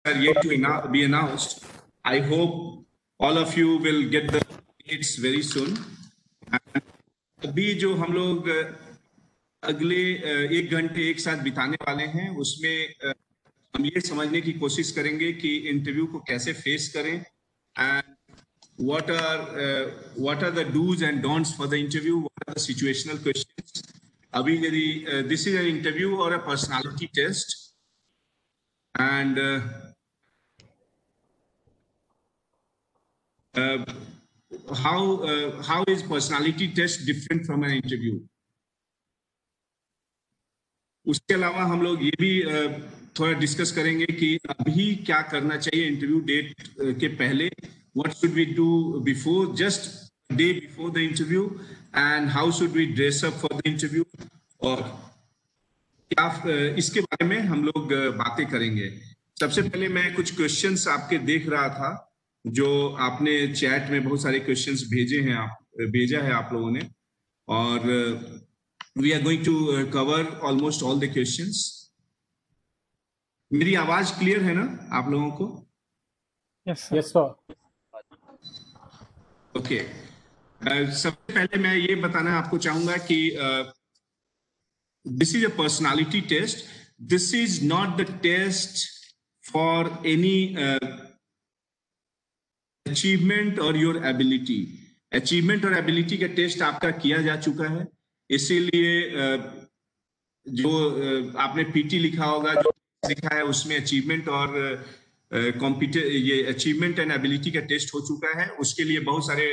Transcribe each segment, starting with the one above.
are yet to be announced. I hope all of you will get the dates very soon. अभी जो हम लोग अगले 1 घंटे एक साथ बिताने वाले हैं उसमें हम ये समझने की कोशिश करेंगे कि इंटरव्यू को कैसे फेस करें and what are the do's and don'ts for the interview, what are the situational questions. अभी यदि this is an interview or a personality test and how is personality test different from an interview. उसके अलावा हम लोग ये भी थोड़ा discuss करेंगे कि अभी क्या करना चाहिए इंटरव्यू डेट के पहले. What should we do before, just a day before the interview, and how should we dress up for the interview, और क्या इसके बारे में हम लोग बातें करेंगे. सबसे पहले मैं कुछ क्वेश्चंस आपके देख रहा था जो आपने चैट में बहुत सारे क्वेश्चंस भेजा है आप लोगों ने, और we are going to cover almost all the questions. मेरी आवाज क्लियर है ना आप लोगों को? Yes sir. ओके. सबसे पहले मैं ये बताना आपको चाहूंगा कि this is a personality test. This is not the test for any achievement or your ability. Achievement और ability का टेस्ट आपका किया जा चुका है, इसीलिए जो आपने पीटी लिखा होगा, जो लिखा है उसमें अचीवमेंट और ये अचीवमेंट एंड एबिलिटी का टेस्ट हो चुका है. उसके लिए बहुत सारे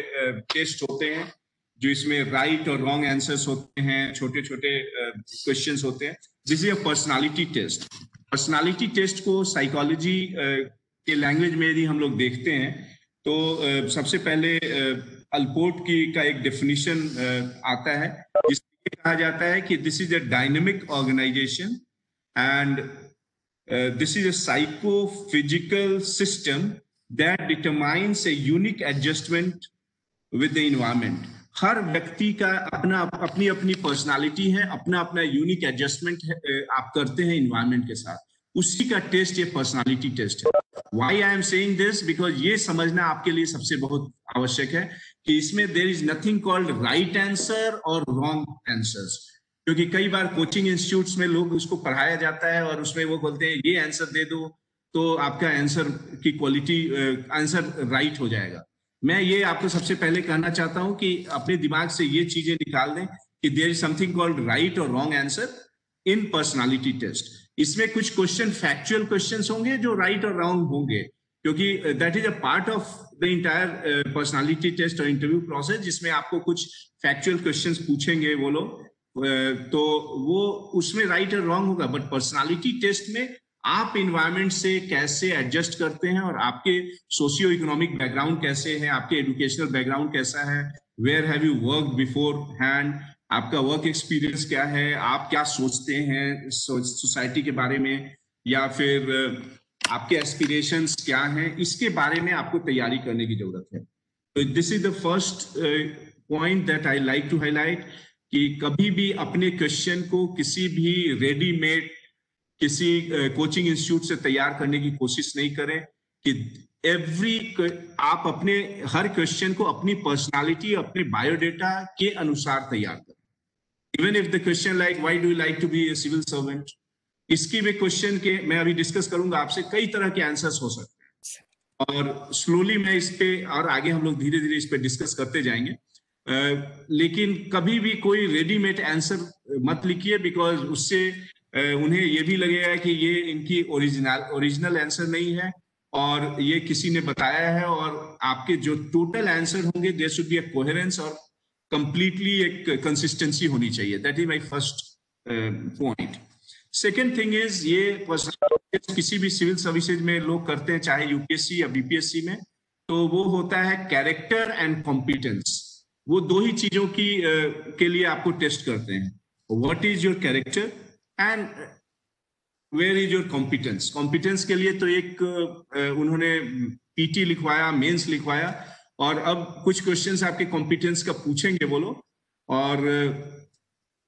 टेस्ट होते हैं जो इसमें राइट और रॉन्ग आंसर्स होते हैं, छोटे छोटे क्वेश्चंस होते हैं. This is a personality test. Personality test को साइकोलॉजी के लैंग्वेज में यदि हम लोग देखते हैं तो सबसे पहले अल्पोर्ट का एक डेफिनेशन आता है जिसमें कहा जाता है कि this is a dynamic organisation and this is a psychophysical system that determines a unique adjustment with the environment. हर व्यक्ति का अपनी अपनी पर्सनालिटी है, अपना अपना यूनिक एडजस्टमेंट आप करते हैं एनवायरनमेंट के साथ. उसी का टेस्ट ये पर्सनालिटी टेस्ट है. Why I am saying this? Because ये समझना आपके लिए सबसे बहुत आवश्यक है कि इसमें there is nothing called right answer और wrong answers. क्योंकि कई बार कोचिंग इंस्टीट्यूट्स में लोग उसको पढ़ाया जाता है और उसमें वो बोलते हैं ये आंसर दे दो तो आपका आंसर की क्वालिटी आंसर राइट हो जाएगा. मैं ये आपको सबसे पहले कहना चाहता हूं कि अपने दिमाग से ये चीजें निकाल दें कि there is something called right और wrong answer in personality test. इसमें कुछ क्वेश्चन फैक्चुअल क्वेश्चंस होंगे जो राइट और रॉन्ग होंगे, क्योंकि that is a part of the entire personality test और इंटरव्यू प्रोसेस, जिसमें आपको कुछ फैक्चुअल क्वेश्चंस पूछेंगे वो लोग, तो वो उसमें राइट और रॉन्ग होगा. बट पर्सनालिटी टेस्ट में आप इन्वायरमेंट से कैसे एडजस्ट करते हैं और आपके सोशियो इकोनॉमिक बैकग्राउंड कैसे है, आपके एजुकेशनल बैकग्राउंड कैसा है, where have you work beforehand, आपका वर्क एक्सपीरियंस क्या है, आप क्या सोचते हैं सोसाइटी के बारे में, या फिर आपके एस्पिरेशंस क्या हैं, इसके बारे में आपको तैयारी करने की जरूरत है. तो this is the first point that I like to highlight कि कभी भी अपने क्वेश्चन को किसी भी रेडीमेड किसी कोचिंग इंस्टीट्यूट से तैयार करने की कोशिश नहीं करें कि आप अपने हर क्वेश्चन को अपनी पर्सनालिटी, अपने बायोडेटा के अनुसार तैयार करें. Even if the question like why do you like to be a civil servant, इसकी भी क्वेश्चन के मैं अभी डिस्कस करूंगा आपसे, कई तरह के आंसर्स हो सकते हैं और स्लोली मैं इस पे और आगे हम लोग धीरे धीरे इस पे डिस्कस करते जाएंगे. लेकिन कभी भी कोई रेडीमेड आंसर मत लिखिए, बिकॉज उससे उन्हें ये भी लगेगा कि ये इनकी ओरिजिनल आंसर नहीं है और ये किसी ने बताया है, और आपके जो टोटल आंसर होंगे there should be a coherence और कंप्लीटली एक कंसिस्टेंसी होनी चाहिए. That is my first point. Second thing is ये किसी भी सिविल सर्विसेज में लोग करते हैं, चाहे यूपीएससी या बीपीएससी में, तो वो होता है कैरेक्टर एंड कॉम्पिटेंस. वो दो ही चीजों के लिए आपको टेस्ट करते हैं. What is your character and where is your competence. Competence के लिए तो एक उन्होंने पीटी लिखवाया, मेंस लिखवाया, और अब कुछ क्वेश्चंस आपके कॉम्पिटेंस का पूछेंगे वो लोग, और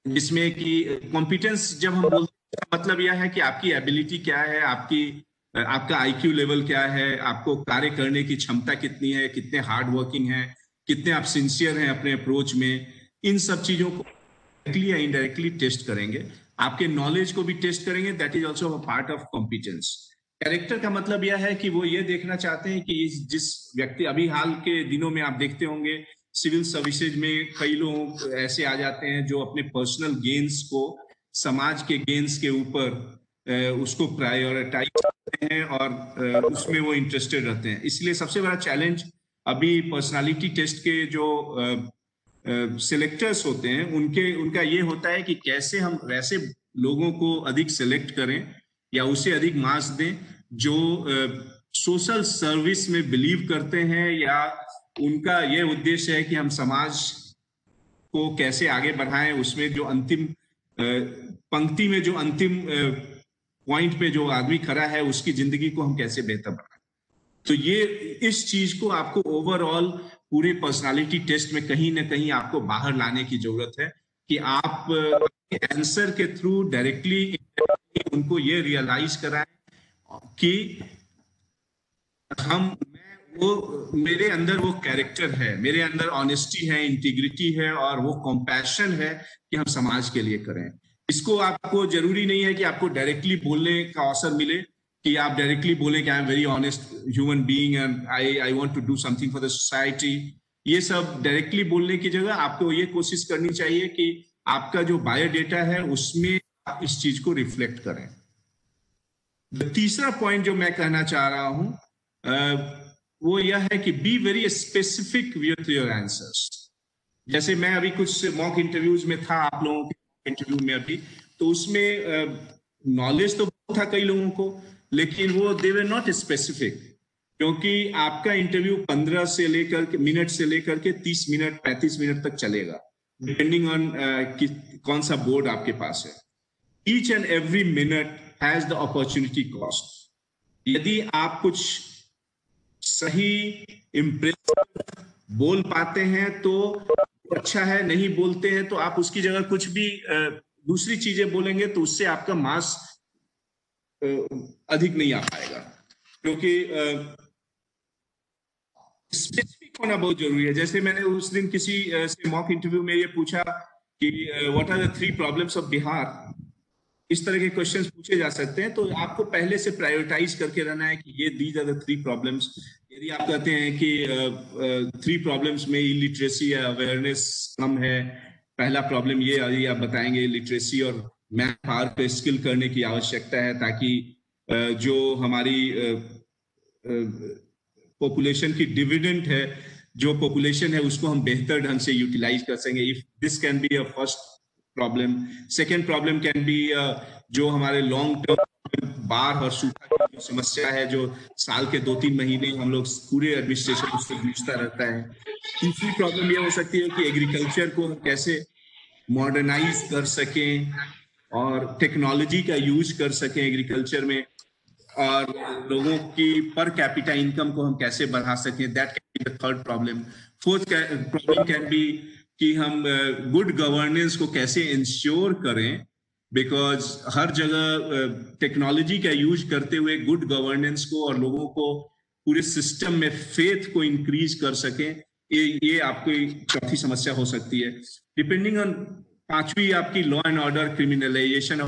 जिसमें कि कॉम्पिटेंस जब हम बोलते हैं मतलब यह है कि आपकी एबिलिटी क्या है, आपकी आपका आईक्यू लेवल क्या है, आपको कार्य करने की क्षमता कितनी है, कितने हार्ड वर्किंग है, कितने आप सिंसियर हैं अपने अप्रोच में। इन सब चीजों को डायरेक्टली या इनडायरेक्टली टेस्ट करेंगे। आपके नॉलेज को भी टेस्ट करेंगे, that is also a part of competence. Character का मतलब यह है कि वो ये देखना चाहते हैं कि जिस व्यक्ति, अभी हाल के दिनों में आप देखते होंगे सिविल सर्विसेज में कई लोग ऐसे आ जाते हैं जो अपने पर्सनल गेन्स को समाज के गेन्स के ऊपर उसको प्रायोरिटाइज करते हैं और उसमें वो इंटरेस्टेड रहते हैं। इसलिए सबसे बड़ा चैलेंज अभी पर्सनालिटी टेस्ट के जो सिलेक्टर्स होते हैं उनका ये होता है कि कैसे हम वैसे लोगों को अधिक सिलेक्ट करें या उसे अधिक मार्क्स दें जो सोशल सर्विस में बिलीव करते हैं, या उनका ये उद्देश्य है कि हम समाज को कैसे आगे बढ़ाएं। उसमें जो अंतिम पंक्ति में जो अंतिम पॉइंट पे जो आदमी खड़ा है उसकी जिंदगी को हम कैसे बेहतर बनाएं। तो ये इस चीज को आपको ओवरऑल पूरे पर्सनालिटी टेस्ट में कहीं ना कहीं आपको बाहर लाने की जरूरत है कि आप आंसर के थ्रू डायरेक्टली उनको ये रियलाइज कराएं कि मेरे अंदर वो कैरेक्टर है, मेरे अंदर ऑनेस्टी है, इंटीग्रिटी है और वो कंपैशन है कि हम समाज के लिए करें। इसको आपको जरूरी नहीं है कि आपको डायरेक्टली बोलने का अवसर मिले, कि आप डायरेक्टली बोलें कि I am very honest human being and I want to do something for the society. ये सब डायरेक्टली बोलने की जगह आपको ये कोशिश करनी चाहिए कि आपका जो बायोडेटा है उसमें आप इस चीज को रिफ्लेक्ट करें। तीसरा पॉइंट जो मैं कहना चाह रहा हूं वो यह है कि be very specific with your answers. जैसे मैं अभी कुछ मॉक इंटरव्यूज में था, आप लोगों के इंटरव्यू में अभी, तो उसमें नॉलेज तो था कई लोगों को, लेकिन वो दे वर नॉट स्पेसिफिक, क्योंकि आपका इंटरव्यू 15 से लेकर मिनट से लेकर के 30 मिनट 35 मिनट तक चलेगा, डिपेंडिंग ऑन कौन सा बोर्ड आपके पास है। Each and every minute has the opportunity cost. यदि आप कुछ सही इम्प्रेसिव बोल पाते हैं तो अच्छा है, नहीं बोलते हैं तो आप उसकी जगह कुछ भी दूसरी चीजें बोलेंगे तो उससे आपका मार्क्स अधिक नहीं आ पाएगा, क्योंकि स्पेसिफिक होना बहुत जरूरी है। जैसे मैंने उस दिन किसी से मॉक इंटरव्यू में ये पूछा कि what are the 3 problems of Bihar. इस तरह के क्वेश्चंस पूछे जा सकते हैं, तो आपको पहले से प्रायोरिटाइज करके रहना है कि ये दीज आर द 3 प्रॉब्लम्स। यदि आप कहते हैं कि 3 प्रॉब्लम्स में इलिटरेसी या अवेयरनेस कम है, पहला प्रॉब्लम ये आप बताएंगे लिटरेसी और मैथ पावर पे स्किल करने की आवश्यकता है, ताकि जो हमारी पॉपुलेशन की डिविडेंड है, जो पॉपुलेशन है उसको हम बेहतर ढंग से यूटिलाइज कर सकेंगे। If this can be a first problem. Second problem can be जो हमारे लॉन्ग टर्म बाढ़ और सूखा की जो समस्या है, जो साल के 2-3 महीने हम लोग पूरे एडमिनिस्ट्रेशन उससे जूझता रहता है। तीसरी प्रॉब्लम यह हो सकती है कि एग्रीकल्चर को हम कैसे मॉडर्नाइज कर सकें और टेक्नोलॉजी का यूज कर सकें एग्रीकल्चर में, और लोगों की पर कैपिटा इनकम को हम कैसे बढ़ा सकें। That can be the third problem. Fourth problem can be कि हम गुड गवर्नेंस को कैसे इंश्योर करें, बिकॉज हर जगह टेक्नोलॉजी का यूज करते हुए गुड गवर्नेंस को और लोगों को पूरे सिस्टम में फेथ को इंक्रीज कर सकें। ये आपकी चौथी समस्या हो सकती है। डिपेंडिंग ऑन पांचवी आपकी लॉ एंड ऑर्डर, क्रिमिनलाइजेशन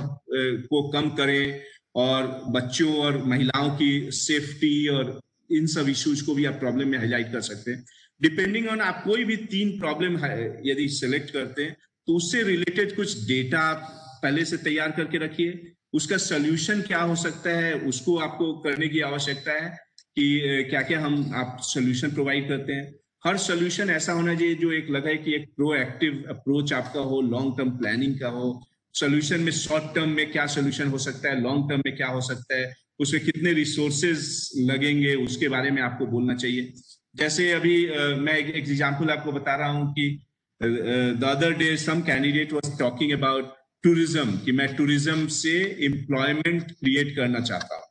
को कम करें और बच्चों और महिलाओं की सेफ्टी और इन सब इश्यूज को भी आप प्रॉब्लम में हाईलाइट कर सकते हैं। डिपेंडिंग ऑन आप कोई भी 3 प्रॉब्लम है यदि सिलेक्ट करते हैं तो उससे रिलेटेड कुछ डेटा आप पहले से तैयार करके रखिए। उसका सोल्यूशन क्या हो सकता है उसको आपको करने की आवश्यकता है कि क्या क्या आप सोल्यूशन प्रोवाइड करते हैं। हर सोल्यूशन ऐसा होना चाहिए जो एक लगे कि एक प्रोएक्टिव अप्रोच आपका हो, लॉन्ग टर्म प्लानिंग का हो। सोल्यूशन में शॉर्ट टर्म में क्या सोल्यूशन हो सकता है, लॉन्ग टर्म में क्या हो सकता है, उसमें कितने रिसोर्सेज लगेंगे, उसके बारे में आपको बोलना चाहिए। जैसे अभी मैं एक एग्जांपल आपको बता रहा हूं कि the other day some candidate was talking about tourism, कि मैं टूरिज्म से एम्प्लॉयमेंट क्रिएट करना चाहता हूं।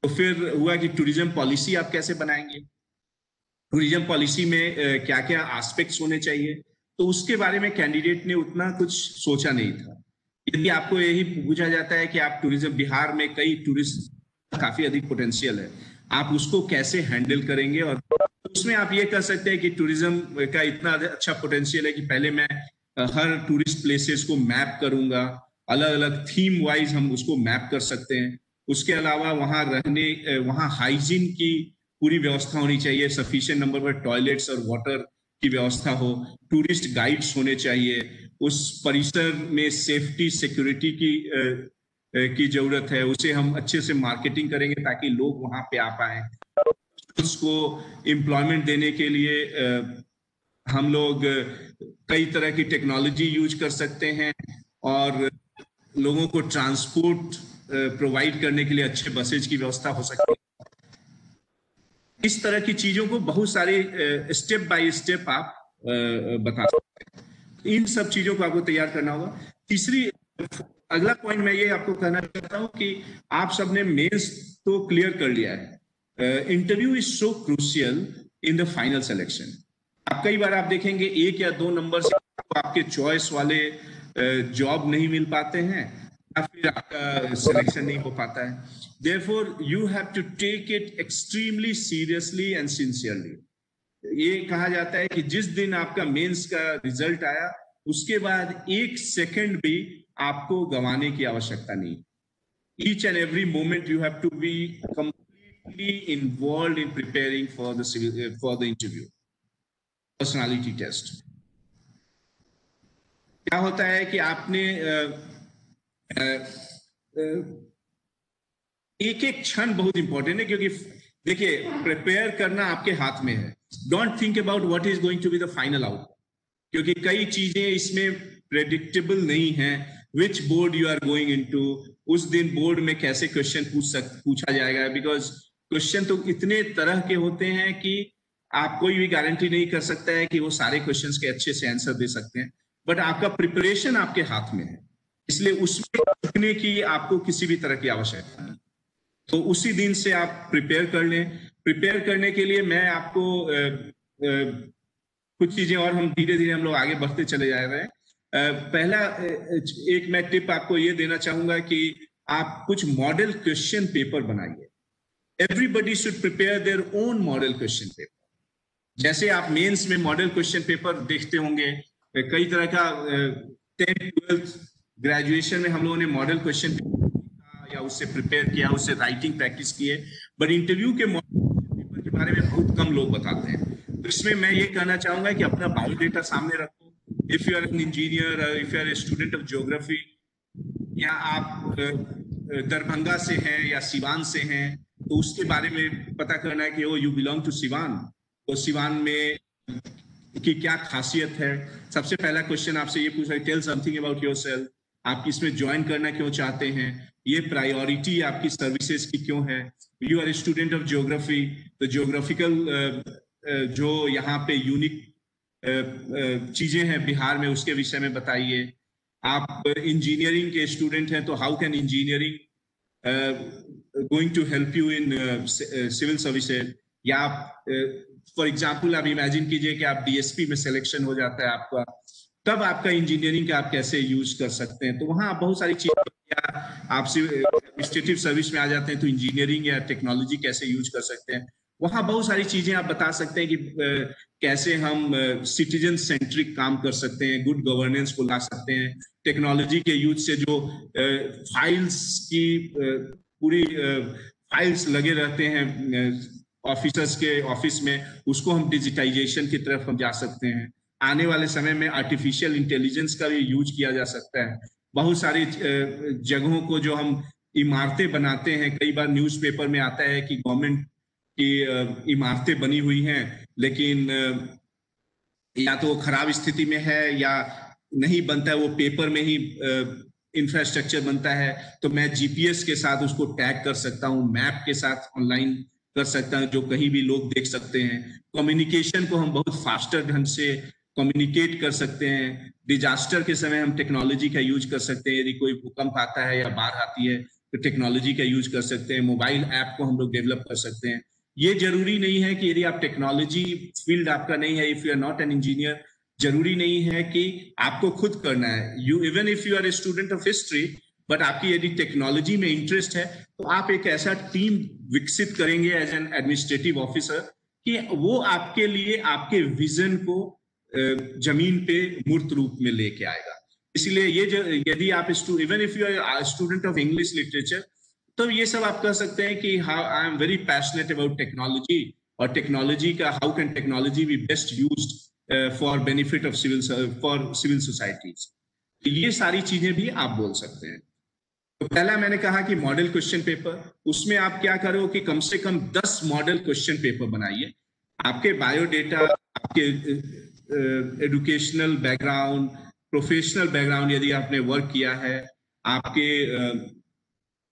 तो फिर हुआ कि टूरिज्म पॉलिसी आप कैसे बनाएंगे, टूरिज्म पॉलिसी में क्या क्या एस्पेक्ट्स होने चाहिए, तो उसके बारे में कैंडिडेट ने उतना कुछ सोचा नहीं था। यदि आपको यही पूछा जाता है कि आप टूरिज्म, बिहार में कई टूरिस्ट काफी अधिक पोटेंशियल है, आप उसको कैसे हैंडल करेंगे। और उसमें आप ये कर सकते हैं कि टूरिज्म का इतना अच्छा पोटेंशियल है कि पहले मैं हर टूरिस्ट प्लेसेस को मैप करूंगा, अलग अलग थीम वाइज हम उसको मैप कर सकते हैं। उसके अलावा वहां रहने, वहां हाइजीन की पूरी व्यवस्था होनी चाहिए, सफिशिएंट नंबर पर टॉयलेट्स और वाटर की व्यवस्था हो, टूरिस्ट गाइड्स होने चाहिए, उस परिसर में सेफ्टी सिक्योरिटी की जरूरत है, उसे हम अच्छे से मार्केटिंग करेंगे ताकि लोग वहां पे आ पाए। उसको एम्प्लॉयमेंट देने के लिए हम लोग कई तरह की टेक्नोलॉजी यूज कर सकते हैं और लोगों को ट्रांसपोर्ट प्रोवाइड करने के लिए अच्छे बसेज की व्यवस्था हो सकती है। इस तरह की चीजों को बहुत सारे स्टेप बाय स्टेप आप बता सकते हैं। इन सब चीजों को आपको तैयार करना होगा। अगला पॉइंट मैं ये आपको कहना चाहता हूं कि आप सबने मेंस तो क्लियर कर लिया है। Interview is so crucial in the final selection. आप कई बार आप देखेंगे 1 या 2 नंबर से आपके चॉइस वाले जॉब नहीं मिल पाते हैं या फिर आपका सिलेक्शन नहीं हो पाता है। Therefore, you have to take it extremely seriously and sincerely. ये कहा जाता है कि जिस दिन आपका मेंस का रिजल्ट आया उसके बाद 1 सेकंड भी आपको गंवाने की आवश्यकता नहीं। Each and every moment you have to be completely involved in preparing for the interview, personality test. क्या होता है कि आपने एक एक क्षण बहुत इंपॉर्टेंट है, क्योंकि देखिए प्रिपेयर करना आपके हाथ में है। Don't think about what is going to be the final outcome, क्योंकि कई चीजें इसमें प्रेडिक्टेबल नहीं है। Which board you are going into, उस दिन बोर्ड में कैसे क्वेश्चन पूछा जाएगा, बिकॉज क्वेश्चन तो इतने तरह के होते हैं कि आप कोई भी गारंटी नहीं कर सकता है कि वो सारे क्वेश्चंस के अच्छे से आंसर दे सकते हैं। बट आपका प्रिपरेशन आपके हाथ में है, इसलिए उसमें रुकने की आपको किसी भी तरह की आवश्यकता नहीं। तो उसी दिन से आप प्रिपेयर कर लें। प्रिपेयर करने के लिए मैं आपको कुछ चीजें, और हम धीरे धीरे हम लोग आगे बढ़ते चले जा रहे हैं। पहला एक मैं टिप आपको ये देना चाहूंगा कि आप कुछ मॉडल क्वेश्चन पेपर बनाइए। Everybody should prepare their own model question paper. जैसे आप मेंस में मॉडल क्वेश्चन पेपर देखते होंगे, कई तरह का 10th 12th ग्रेजुएशन में हम लोगों ने मॉडल क्वेश्चन या उससे प्रिपेयर किया, उससे राइटिंग प्रैक्टिस किए, बट इंटरव्यू के पेपर के बारे में बहुत कम लोग बताते हैं। तो इसमें मैं ये कहना चाहूंगा कि अपना बायोडेटा सामने रखो। If you are an engineer, if you are a student of geography, या आप दरभंगा से हैं या सिवान से हैं, तो उसके बारे में पता करना है कि ओ यू बिलोंग टू सिवान, तो सिवान में की क्या खासियत है। सबसे पहला क्वेश्चन आपसे ये पूछा है, टेल समथिंग अबाउट योरसेल्फ, आप इसमें ज्वाइन करना क्यों चाहते हैं, ये प्रायोरिटी आपकी सर्विसेज की क्यों है। You are a student of geography, तो ज्योग्राफिकल जो यहाँ पे यूनिक चीजें हैं बिहार में, उसके विषय में बताइए। आप इंजीनियरिंग के स्टूडेंट हैं, तो how can engineering going to help you in civil services. या आप फॉर एग्जाम्पल आप इमेजिन कीजिए कि आप डीएसपी में सिलेक्शन हो जाता है आपका, तब आपका इंजीनियरिंग का आप कैसे यूज कर सकते हैं। तो वहां आप बहुत सारी चीजें, या आप एडमिनिस्ट्रेटिव सर्विस में आ जाते हैं तो इंजीनियरिंग या टेक्नोलॉजी कैसे यूज कर सकते हैं। वहां बहुत सारी चीजें आप बता सकते हैं कि कैसे हम सिटीजन सेंट्रिक काम कर सकते हैं, गुड गवर्नेंस को ला सकते हैं। टेक्नोलॉजी के यूज से जो फाइल्स की पूरी फाइल्स लगे रहते हैं ऑफिसर्स के ऑफिस में, उसको हम डिजिटाइजेशन की तरफ हम जा सकते हैं। आने वाले समय में आर्टिफिशियल इंटेलिजेंस का भी यूज किया जा सकता है। बहुत सारी जगहों को जो हम इमारतें बनाते हैं, कई बार न्यूज़पेपर में आता है कि गवर्नमेंट की इमारतें बनी हुई हैं, लेकिन या तो खराब स्थिति में है या नहीं बनता है, वो पेपर में ही इंफ्रास्ट्रक्चर बनता है। तो मैं जीपीएस के साथ उसको टैग कर सकता हूँ, मैप के साथ ऑनलाइन कर सकता हूँ, जो कहीं भी लोग देख सकते हैं। कम्युनिकेशन को हम बहुत फास्टर ढंग से कम्युनिकेट कर सकते हैं। डिजास्टर के समय हम टेक्नोलॉजी का यूज कर सकते हैं। यदि कोई भूकंप आता है या बाढ़ आती है तो टेक्नोलॉजी का यूज कर सकते हैं। मोबाइल ऐप को हम लोग डेवलप कर सकते हैं। ये जरूरी नहीं है कि यदि आप टेक्नोलॉजी फील्ड आपका नहीं है, if you are not an engineer, जरूरी नहीं है कि आपको खुद करना है। Even if you are a student of history, but आपकी यदि टेक्नोलॉजी में इंटरेस्ट है तो आप एक ऐसा टीम विकसित करेंगे एज एन एडमिनिस्ट्रेटिव ऑफिसर कि वो आपके लिए आपके विजन को जमीन पे मूर्त रूप में लेके आएगा। इसलिए ये जो यदि आप even if you are student of English literature, तो ये सब आप कह सकते हैं कि how I am very passionate about technology, और टेक्नोलॉजी का how can technology be best used for benefit of civil societies. ये सारी चीजें भी आप बोल सकते हैं। तो पहला मैंने कहा कि मॉडल क्वेश्चन पेपर, उसमें आप क्या करो कि कम से कम 10 मॉडल क्वेश्चन पेपर बनाइए। आपके बायोडेटा, आपके एजुकेशनल बैकग्राउंड, प्रोफेशनल बैकग्राउंड यदि आपने वर्क किया है, आपके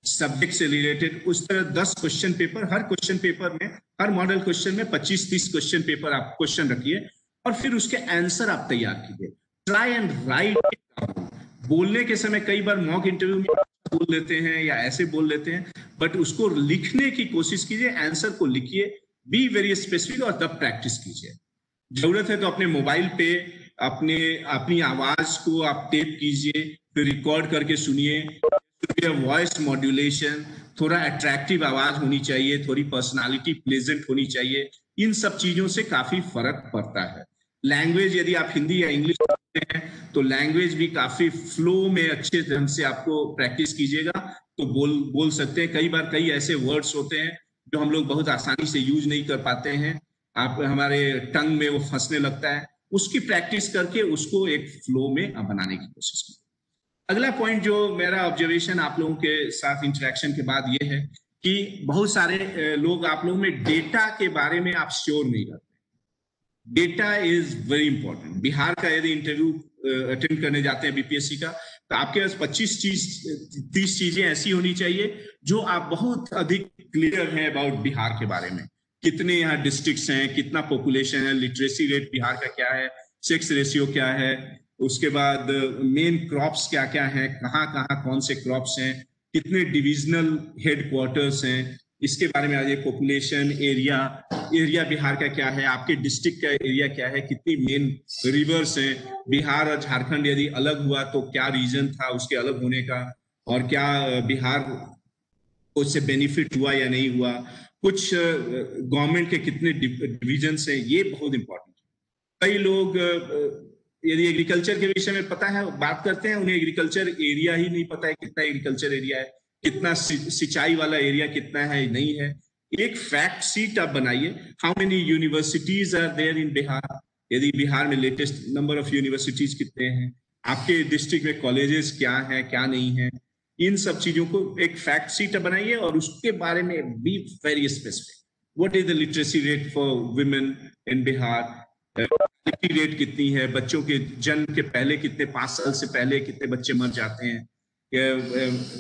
सब्जेक्ट से रिलेटेड, उस तरह 10 क्वेश्चन पेपर, हर क्वेश्चन पेपर में, हर मॉडल क्वेश्चन में 25-30 क्वेश्चन पेपर आप क्वेश्चन रखिए और फिर उसके आंसर आप तैयार कीजिए। Try and right. बोलने के समय कई बार मॉक इंटरव्यू में बोल लेते हैं या ऐसे बोल लेते हैं, बट उसको लिखने की कोशिश कीजिए, आंसर को लिखिए, बी वेरी स्पेसिफिक और तब प्रैक्टिस कीजिए। जरूरत है तो अपने मोबाइल पे अपनी आवाज को आप टेप कीजिए, फिर रिकॉर्ड करके सुनिए। वॉइस मॉड्यूलेशन, थोड़ा अट्रैक्टिव आवाज होनी चाहिए, थोड़ी पर्सनालिटी प्लेजेंट होनी चाहिए। इन सब चीजों से काफी फर्क पड़ता है। लैंग्वेज, यदि आप हिंदी या इंग्लिश पढ़ते हैं तो लैंग्वेज भी काफी फ्लो में अच्छे ढंग से आपको प्रैक्टिस कीजिएगा तो बोल सकते हैं। कई बार कई ऐसे वर्ड्स होते हैं जो हम लोग बहुत आसानी से यूज नहीं कर पाते हैं, आप हमारे टंग में वो फंसने लगता है। उसकी प्रैक्टिस करके उसको एक फ्लो में बनाने की कोशिश कीजिए। अगला पॉइंट जो मेरा ऑब्जर्वेशन आप लोगों के साथ इंटरेक्शन के बाद ये है कि बहुत सारे लोग आप लोगों में डेटा के बारे में आप श्योर नहीं रहते। Data is very important. Bihar का यदि इंटरव्यू अटेंड करने जाते हैं बीपीएससी का, तो आपके पास 25-30 चीजें ऐसी होनी चाहिए जो आप बहुत अधिक क्लियर हैं अबाउट बिहार के बारे में। कितने यहाँ डिस्ट्रिक्ट्स हैं, कितना पॉपुलेशन है, लिटरेसी रेट बिहार का क्या है, सेक्स रेशियो क्या है, उसके बाद मेन क्रॉप्स क्या क्या हैं, कहाँ कहाँ कौन से क्रॉप्स हैं, कितने डिविजनल हेडक्वार्टर्स हैं, इसके बारे में आज पॉपुलेशन, एरिया बिहार का क्या है, आपके डिस्ट्रिक्ट का एरिया क्या है, कितनी मेन रिवर्स हैं, बिहार और झारखंड यदि अलग हुआ तो क्या रीजन था उसके अलग होने का, और क्या बिहार को उससे बेनिफिट हुआ या नहीं हुआ, कुछ गवर्नमेंट के कितने डिविजन्स हैं, ये बहुत इंपॉर्टेंट है। कई लोग यदि एग्रीकल्चर के विषय में पता है, बात करते हैं, उन्हें एग्रीकल्चर एरिया ही नहीं पता है, कितना एग्रीकल्चर एरिया है, कितना सिंचाई वाला एरिया कितना है, नहीं है। एक फैक्ट शीट आप बनाइए, how many universities are there in Bihar, यदि बिहार में लेटेस्ट नंबर ऑफ यूनिवर्सिटीज कितने हैं, आपके डिस्ट्रिक्ट में कॉलेजेस क्या है क्या नहीं है, इन सब चीजों को एक फैक्ट शीट बनाइए और उसके बारे में be very specific. What is the literacy rate for women in Bihar, rate कितनी है, बच्चों के जन्म के पहले कितने, 5 साल से पहले कितने बच्चे मर जाते हैं,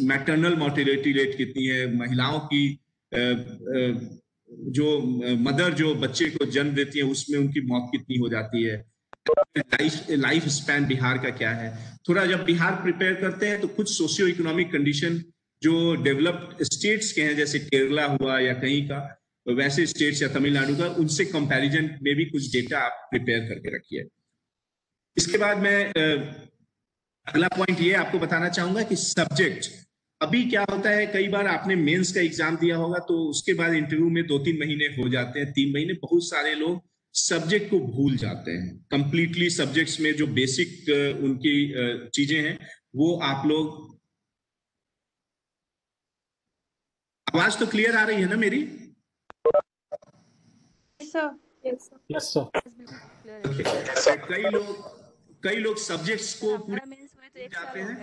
मैटरनल मोर्टेलिटी रेट कितनी है, महिलाओं की जो मदर जो बच्चे को जन्म देती है उसमें उनकी मौत कितनी हो जाती है, लाइफ स्पैन बिहार का क्या है। थोड़ा जब बिहार प्रिपेयर करते हैं तो कुछ सोशियो इकोनॉमिक कंडीशन जो डेवलप्ड स्टेट्स के हैं, जैसे केरला हुआ या कहीं का, तो वैसे स्टेट्स या तमिलनाडु का, उनसे कंपैरिजन में भी कुछ डेटा आप प्रिपेयर करके रखिए। इसके बाद मैं अगला पॉइंट ये आपको बताना चाहूंगा कि सब्जेक्ट, अभी क्या होता है, कई बार आपने मेंस का एग्जाम दिया होगा तो उसके बाद इंटरव्यू में 2-3 महीने हो जाते हैं, 3 महीने, बहुत सारे लोग सब्जेक्ट को भूल जाते हैं कंप्लीटली। सब्जेक्ट्स में जो बेसिक उनकी चीजें हैं वो आप लोग, आवाज तो क्लियर आ रही है ना मेरी? Yes, sir. कई लोग सब्जेक्ट्स को पूरे जाते हैं।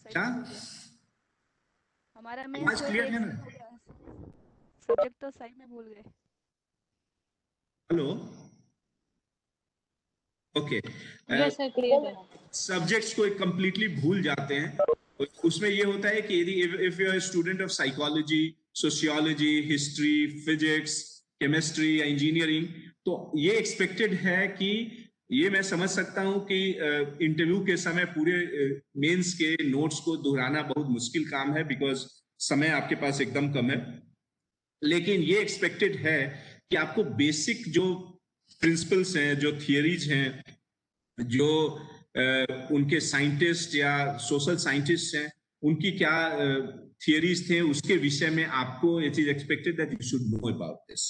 क्या हमारा आवाज क्लियर है ना? सब्जेक्ट तो सही में भूल गए। Hello, okay, yes sir, clear है। सब्जेक्ट्स को कंप्लीटली भूल जाते हैं। उसमें ये होता है कि यदि if you are student of psychology, sociology, history, physics, chemistry या इंजीनियरिंग, तो ये एक्सपेक्टेड है कि, ये मैं समझ सकता हूं कि इंटरव्यू के समय पूरे मेंस के नोट्स को दोहराना बहुत मुश्किल काम है, बिकॉज समय आपके पास एकदम कम है। लेकिन ये एक्सपेक्टेड है कि आपको बेसिक जो प्रिंसिपल्स हैं, जो थियरीज हैं, जो उनके साइंटिस्ट या सोशल साइंटिस्ट हैं उनकी क्या थियरीज थे, उसके विषय में आपको it is expected that you should know about this.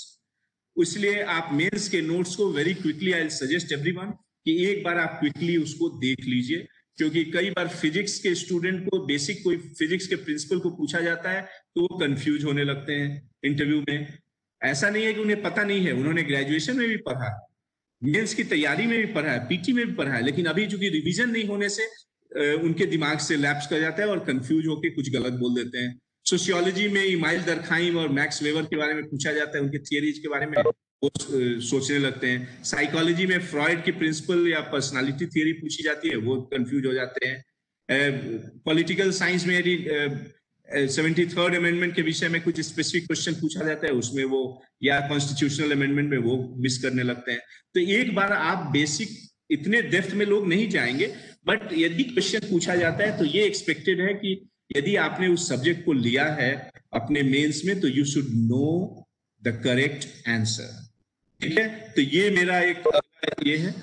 इसलिए आप मेंस के नोट्स को very quickly I suggest everyone कि एक बार आप क्विकली उसको देख लीजिए, क्योंकि कई बार फिजिक्स के स्टूडेंट को बेसिक कोई फिजिक्स के प्रिंसिपल को पूछा जाता है तो वो कंफ्यूज होने लगते हैं इंटरव्यू में। ऐसा नहीं है कि उन्हें पता नहीं है, उन्होंने ग्रेजुएशन में भी पढ़ा है, मेंस की तैयारी में भी पढ़ा है, पीटी में भी पढ़ा है, लेकिन अभी चूंकि रिवीजन नहीं होने से उनके दिमाग से लैप्स कर जाता है और कंफ्यूज होकर कुछ गलत बोल देते हैं। सोशियोलॉजी में इमाइल दरखाइम और मैक्स वेबर के बारे में पूछा जाता है, उनके थियरीज के बारे में वो सोचने लगते हैं। साइकोलॉजी में फ्रॉइड की प्रिंसिपल या पर्सनालिटी थियरी पूछी जाती है, वो कंफ्यूज हो जाते हैं। पॉलिटिकल साइंस में यदि 73rd अमेंडमेंट के विषय में कुछ स्पेसिफिक क्वेश्चन पूछा जाता है उसमें वो, या कॉन्स्टिट्यूशनल अमेंडमेंट में वो मिस करने लगते हैं। तो एक बार आप बेसिक इतने डेप्थ में लोग नहीं जाएंगे, बट यदि क्वेश्चन पूछा जाता है तो ये एक्सपेक्टेड है कि यदि आपने उस सब्जेक्ट को लिया है अपने मेंस में तो you should know the correct answer. ठीक है, तो ये मेरा एक ये है।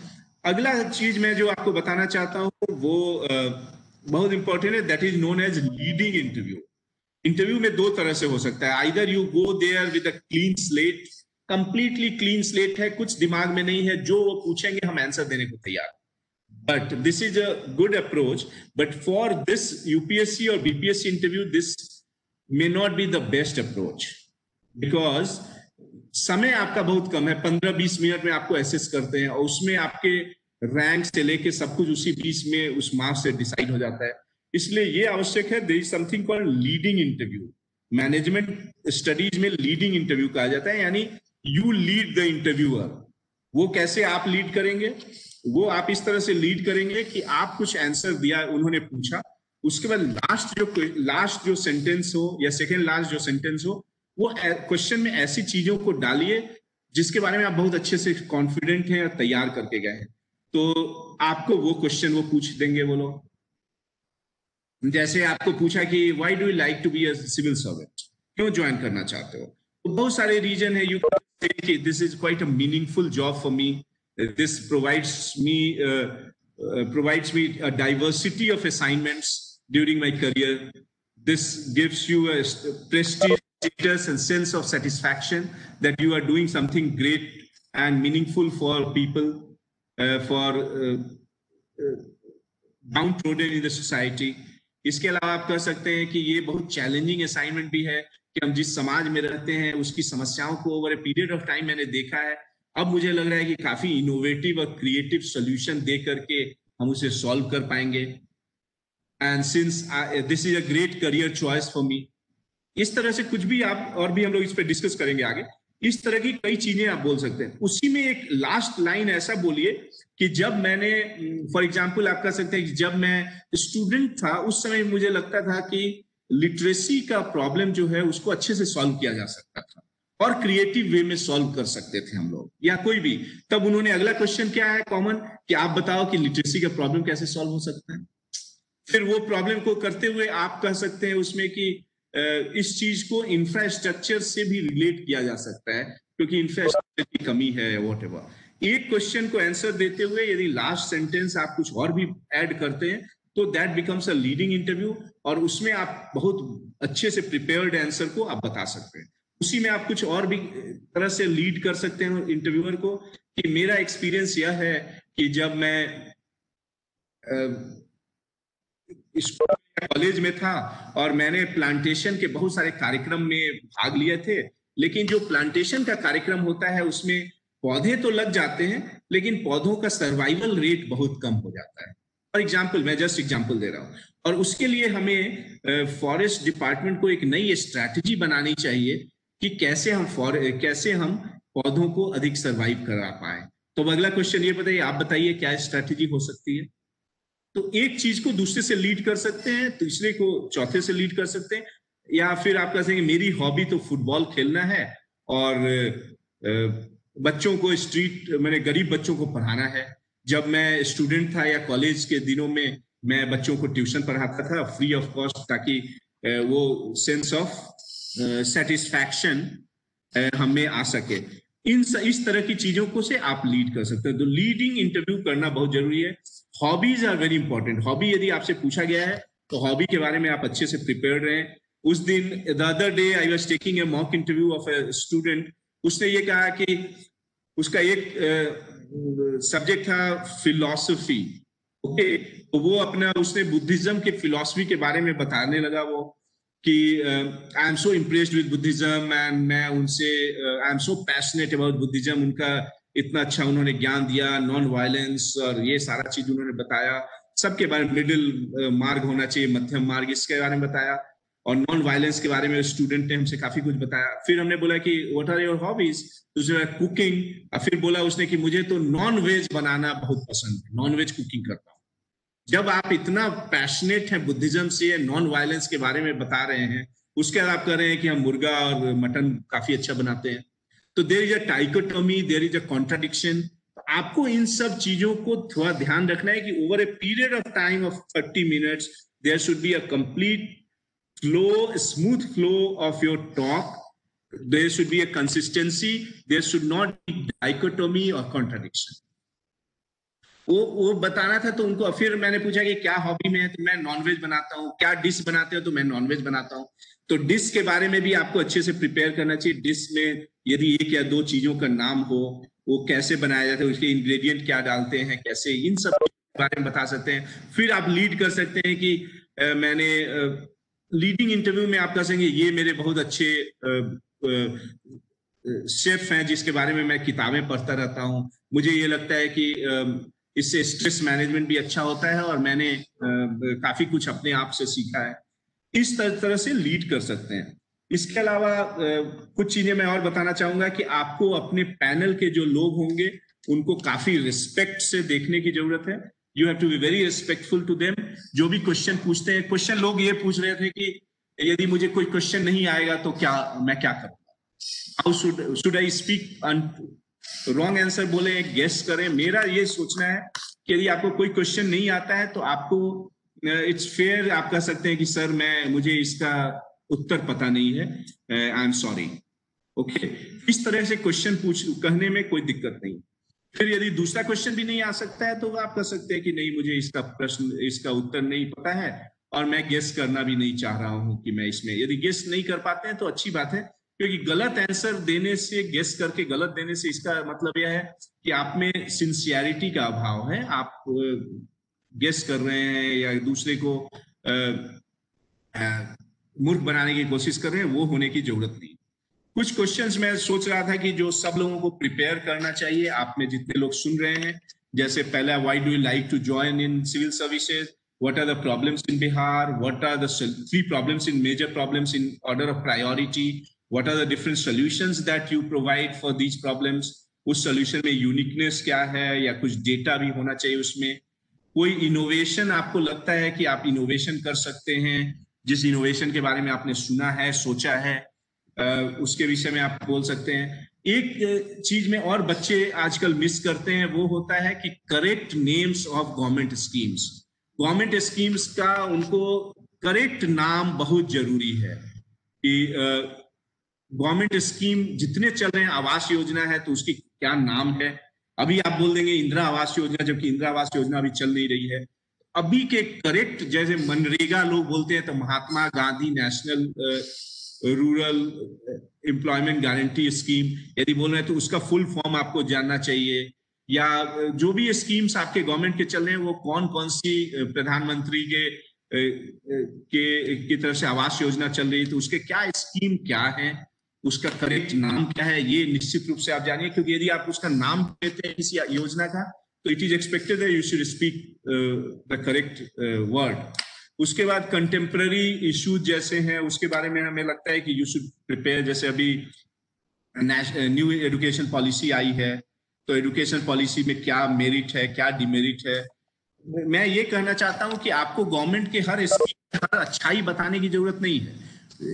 अगला चीज मैं जो आपको बताना चाहता हूं वो बहुत इंपॉर्टेंट है, that is known as leading interview. Interview में दो तरह से हो सकता है, either you go there with a clean slate, completely clean slate है, कुछ दिमाग में नहीं है, जो वो पूछेंगे हम आंसर देने को तैयार। But this is a good approach. But for this UPSC or BPSC interview, this may not be the best approach because समय आपका बहुत कम है, 15-20 मिनट में आपको एसेस करते हैं और उसमें आपके रैंक से लेके सब कुछ उसी 20 में उस मार्क्स से डिसाइड हो जाता है। इसलिए ये आवश्यक है, there is something called leading interview. Management studies में लीडिंग इंटरव्यू कहा जाता है, यानी यू लीड द इंटरव्यूअर। वो कैसे आप लीड करेंगे? वो आप इस तरह से लीड करेंगे कि आप कुछ आंसर दिया, उन्होंने पूछा, उसके बाद लास्ट जो सेंटेंस हो या सेकेंड लास्ट जो सेंटेंस हो, वो क्वेश्चन में ऐसी चीजों को डालिए जिसके बारे में आप बहुत अच्छे से कॉन्फिडेंट हैं और तैयार करके गए हैं, तो आपको वो क्वेश्चन वो पूछ देंगे वो लोग। जैसे आपको पूछा कि why do you like to be a civil servant, क्यों ज्वाइन करना चाहते हो? तो बहुत सारे रीजन है। यू कैन से कि this is quite a meaningful job for me, this provides me a diversity of assignments during my career. This gives you a prestige, status and sense of satisfaction that you are doing something great and meaningful for people, for downtrodden in the society. इसके अलावा आप कह सकते हैं कि ये बहुत challenging assignment भी है कि हम जिस समाज में रहते हैं उसकी समस्याओं को over a period of time मैंने देखा है। अब मुझे लग रहा है कि काफी इनोवेटिव और क्रिएटिव सॉल्यूशन दे करके हम उसे सॉल्व कर पाएंगे। And since this is a great career choice for me. इस तरह से कुछ भी आप, और भी हम लोग इस पे डिस्कस करेंगे आगे, इस तरह की कई चीजें आप बोल सकते हैं। उसी में एक लास्ट लाइन ऐसा बोलिए कि जब मैंने, फॉर एग्जाम्पल आप कह सकते हैं कि जब मैं स्टूडेंट था उस समय मुझे लगता था कि लिटरेसी का प्रॉब्लम जो है उसको अच्छे से सॉल्व किया जा सकता था और क्रिएटिव वे में सॉल्व कर सकते थे हम लोग या कोई भी। तब उन्होंने अगला क्वेश्चन क्या है कॉमन, कि आप बताओ कि लिटरेसी का प्रॉब्लम कैसे सॉल्व हो सकता है। फिर वो प्रॉब्लम को करते हुए आप कह सकते हैं उसमें कि इस चीज को इंफ्रास्ट्रक्चर से भी रिलेट किया जा सकता है क्योंकि इंफ्रास्ट्रक्चर की कमी है, व्हाटएवर। एक क्वेश्चन को आंसर देते हुए यदि लास्ट सेंटेंस आप कुछ और भी ऐड करते हैं तो that becomes a leading interview, और उसमें आप बहुत अच्छे से प्रिपेयर्ड आंसर को आप बता सकते हैं। उसी में आप कुछ और भी तरह से लीड कर सकते हैं इंटरव्यूअर को कि मेरा एक्सपीरियंस यह है कि जब मैं कॉलेज में था और मैंने प्लांटेशन के बहुत सारे कार्यक्रम में भाग लिए थे, लेकिन जो प्लांटेशन का कार्यक्रम होता है उसमें पौधे तो लग जाते हैं लेकिन पौधों का सर्वाइवल रेट बहुत कम हो जाता है। फॉर एग्जाम्पल, मैं जस्ट एग्जाम्पल दे रहा हूं, और उसके लिए हमें फॉरेस्ट डिपार्टमेंट को एक नई स्ट्रैटेजी बनानी चाहिए कि कैसे हम पौधों को अधिक सर्वाइव करा पाए। तो अगला क्वेश्चन ये बताइए, आप बताइए क्या स्ट्रैटेजी हो सकती है। तो एक चीज को दूसरे से लीड कर सकते हैं, तीसरे को चौथे से लीड कर सकते हैं, या फिर आप कह सकते हैं मेरी हॉबी तो फुटबॉल खेलना है और बच्चों को मैंने गरीब बच्चों को पढ़ाना है। जब मैं स्टूडेंट था या कॉलेज के दिनों में मैं बच्चों को ट्यूशन पढ़ाता था फ्री ऑफ कॉस्ट, ताकि वो सेंस ऑफ सेटिस्फैक्शन हमें आ सके। इस तरह की चीजों को से आप लीड कर सकते हैं। तो लीडिंग इंटरव्यू करना बहुत जरूरी है। Hobbies are very important. Hobby यदि आपसे पूछा गया है तो हॉबी के बारे में आप अच्छे से प्रिपेयर्ड रहें। उस दिन the other day I was taking a mock interview of a student, उसने ये कहा कि उसका एक सब्जेक्ट था फिलॉसफी, ओके, तो वो अपना उसने बुद्धिज्म के फिलॉसफी के बारे में बताने लगा वो कि I am so impressed with Buddhism and मैं उनसे I am so passionate about Buddhism, उनका इतना अच्छा उन्होंने ज्ञान दिया, नॉन वायलेंस और ये सारा चीज उन्होंने बताया, सबके बारे में मिडिल मार्ग होना चाहिए, मध्यम मार्ग, इसके बारे में बताया, और नॉन वायलेंस के बारे में स्टूडेंट ने हमसे काफी कुछ बताया। फिर हमने बोला कि व्हाट आर योर हॉबीज, दूसरा कुकिंग, और फिर बोला उसने कि मुझे तो नॉन वेज बनाना बहुत पसंद है, नॉन वेज कुकिंग करता हूँ। जब आप इतना पैशनेट हैं बुद्धिज्म से, नॉन वायलेंस के बारे में बता रहे हैं, उसके बाद आप कह रहे हैं कि हम मुर्गा और मटन काफी अच्छा बनाते हैं, तो there is a dichotomy, there is a contradiction. आपको इन सब चीजों को थोड़ा ध्यान रखना है कि over a period of time of 30 minutes there should be a complete flow, smooth flow of your talk. There should be a consistency. There should not be dichotomy or contradiction. वो बताना था, तो उनको फिर मैंने पूछा कि क्या हॉबी में है, तो मैं नॉनवेज बनाता हूँ। क्या डिश बनाते हो, तो मैं नॉनवेज बनाता हूँ। तो डिश के बारे में भी आपको अच्छे से प्रिपेयर करना चाहिए। डिश में यदि एक या दो चीजों का नाम हो, वो कैसे बनाया जाता है, उसके इंग्रेडिएंट क्या डालते हैं, कैसे, इन सब के बारे में बता सकते हैं। फिर आप लीड कर सकते हैं कि मैंने लीडिंग इंटरव्यू में आप कह सकेंगे ये मेरे बहुत अच्छे शेफ हैं जिसके बारे में मैं किताबें पढ़ता रहता हूँ, मुझे ये लगता है कि इससे स्ट्रेस मैनेजमेंट भी अच्छा होता है और मैंने काफी कुछ अपने आप से सीखा है। इस तरह से लीड कर सकते हैं। इसके अलावा कुछ चीजें मैं और बताना चाहूंगा कि आपको अपने पैनल के जो लोग होंगे उनको काफी रिस्पेक्ट से देखने की जरूरत है। You have to be very respectful to them. जो भी क्वेश्चन पूछते हैं, क्वेश्चन लोग ये पूछ रहे थे कि यदि मुझे कोई क्वेश्चन नहीं आएगा तो मैं क्या करूंगा, how should I speak, wrong answer बोले, गेस करें। मेरा ये सोचना है कि यदि आपको कोई क्वेश्चन नहीं आता है तो आपको इट्स फेयर, आप कह सकते हैं कि सर मुझे इसका उत्तर पता नहीं है, आई एम सॉरी, ओके। इस तरह से क्वेश्चन कहने में कोई दिक्कत नहीं। फिर यदि दूसरा क्वेश्चन भी नहीं आ सकता है तो आप कह सकते हैं कि नहीं, मुझे इसका उत्तर नहीं पता है और मैं गेस करना भी नहीं चाह रहा हूं कि मैं इसमें, यदि गेस नहीं कर पाते हैं तो अच्छी बात है, क्योंकि गलत आंसर देने से, गेस करके गलत देने से, इसका मतलब यह है कि आप में सिंसियरिटी का अभाव है। आप गेस कर रहे हैं या दूसरे को मूर्ख बनाने की कोशिश कर रहे हैं, वो होने की जरूरत नहीं। कुछ क्वेश्चंस मैं सोच रहा था कि जो सब लोगों को प्रिपेयर करना चाहिए, आप में जितने लोग सुन रहे हैं, जैसे पहला, why do you like to join in civil services, what are the problems in Bihar, what are the 3 problems in major problems in order of priority, what are the different solutions that you provide for these problems, उस solution में uniqueness क्या है, या कुछ data भी होना चाहिए उसमें। कोई इनोवेशन आपको लगता है कि आप इनोवेशन कर सकते हैं, जिस इनोवेशन के बारे में आपने सुना है, सोचा है, उसके विषय में आप बोल सकते हैं। एक चीज में और बच्चे आजकल मिस करते हैं, वो होता है कि correct names of government schemes. Government schemes का उनको करेक्ट नाम बहुत जरूरी है कि गवर्नमेंट स्कीम जितने चल रहे हैं, आवास योजना है तो उसकी क्या नाम है। अभी आप बोल देंगे इंदिरा आवास योजना, जबकि इंदिरा आवास योजना अभी चल नहीं रही है। अभी के करेक्ट, जैसे मनरेगा लोग बोलते हैं तो Mahatma Gandhi national rural employment guarantee scheme यदि बोल रहे हैं तो उसका फुल फॉर्म आपको जानना चाहिए। या जो भी स्कीम्स आपके गवर्नमेंट के चल रहे हैं वो कौन कौन सी प्रधानमंत्री की तरफ से आवास योजना चल रही है, तो उसके क्या स्कीम क्या है, उसका करेक्ट नाम क्या है, ये निश्चित रूप से आप जानिए। क्योंकि यदि आप उसका नाम लेते हैं किसी योजना का तो it is expected that you should speak the correct word. उसके बाद कंटेम्पररी इश्यूज जैसे हैं उसके बारे में हमें लगता है कि यू शुड प्रिपेयर। जैसे अभी न्यू एजुकेशन पॉलिसी आई है, तो एजुकेशन पॉलिसी में क्या मेरिट है, क्या डिमेरिट है। मैं ये कहना चाहता हूं कि आपको गवर्नमेंट के हर स्कीम, हर अच्छाई बताने की जरूरत नहीं है।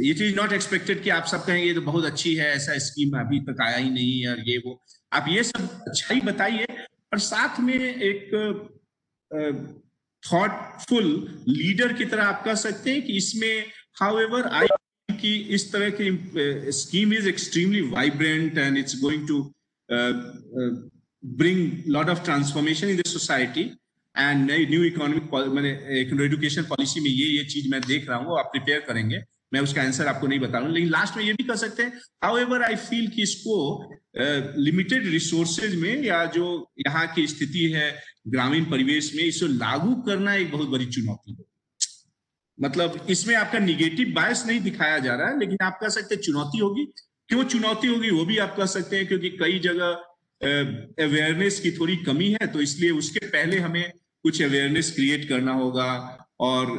ये चीज नॉट एक्सपेक्टेड कि आप सब कहेंगे ये तो बहुत अच्छी है, ऐसा स्कीम अभी तक आया ही नहीं है, और ये वो। आप ये सब अच्छाई बताइए और साथ में एक थॉटफुल लीडर की तरह आप कह सकते हैं कि इसमें हाउएवर आई कि इस तरह की scheme is extremely vibrant and it's going to bring lot of transformation in the society, and नई न्यू इकोनॉमिक मैंने एजुकेशन पॉलिसी में ये चीज मैं देख रहा हूँ, आप प्रिपेयर करेंगे, मैं उसका आंसर आपको नहीं बता रहा हूँ, लेकिन लास्ट में ये भी कर सकते हैं। हाउएवर आई फील कि इसको लिमिटेड रिसोर्सेज में या जो यहाँ की स्थिति है ग्रामीण परिवेश में, इसको लागू करना एक बहुत बड़ी चुनौती है। मतलब इसमें आपका निगेटिव बायस नहीं दिखाया जा रहा है, लेकिन आप कह सकते हैं चुनौती होगी। क्यों चुनौती होगी वो भी आप कह सकते हैं, क्योंकि कई जगह अवेयरनेस की थोड़ी कमी है, तो इसलिए उसके पहले हमें कुछ अवेयरनेस क्रिएट करना होगा और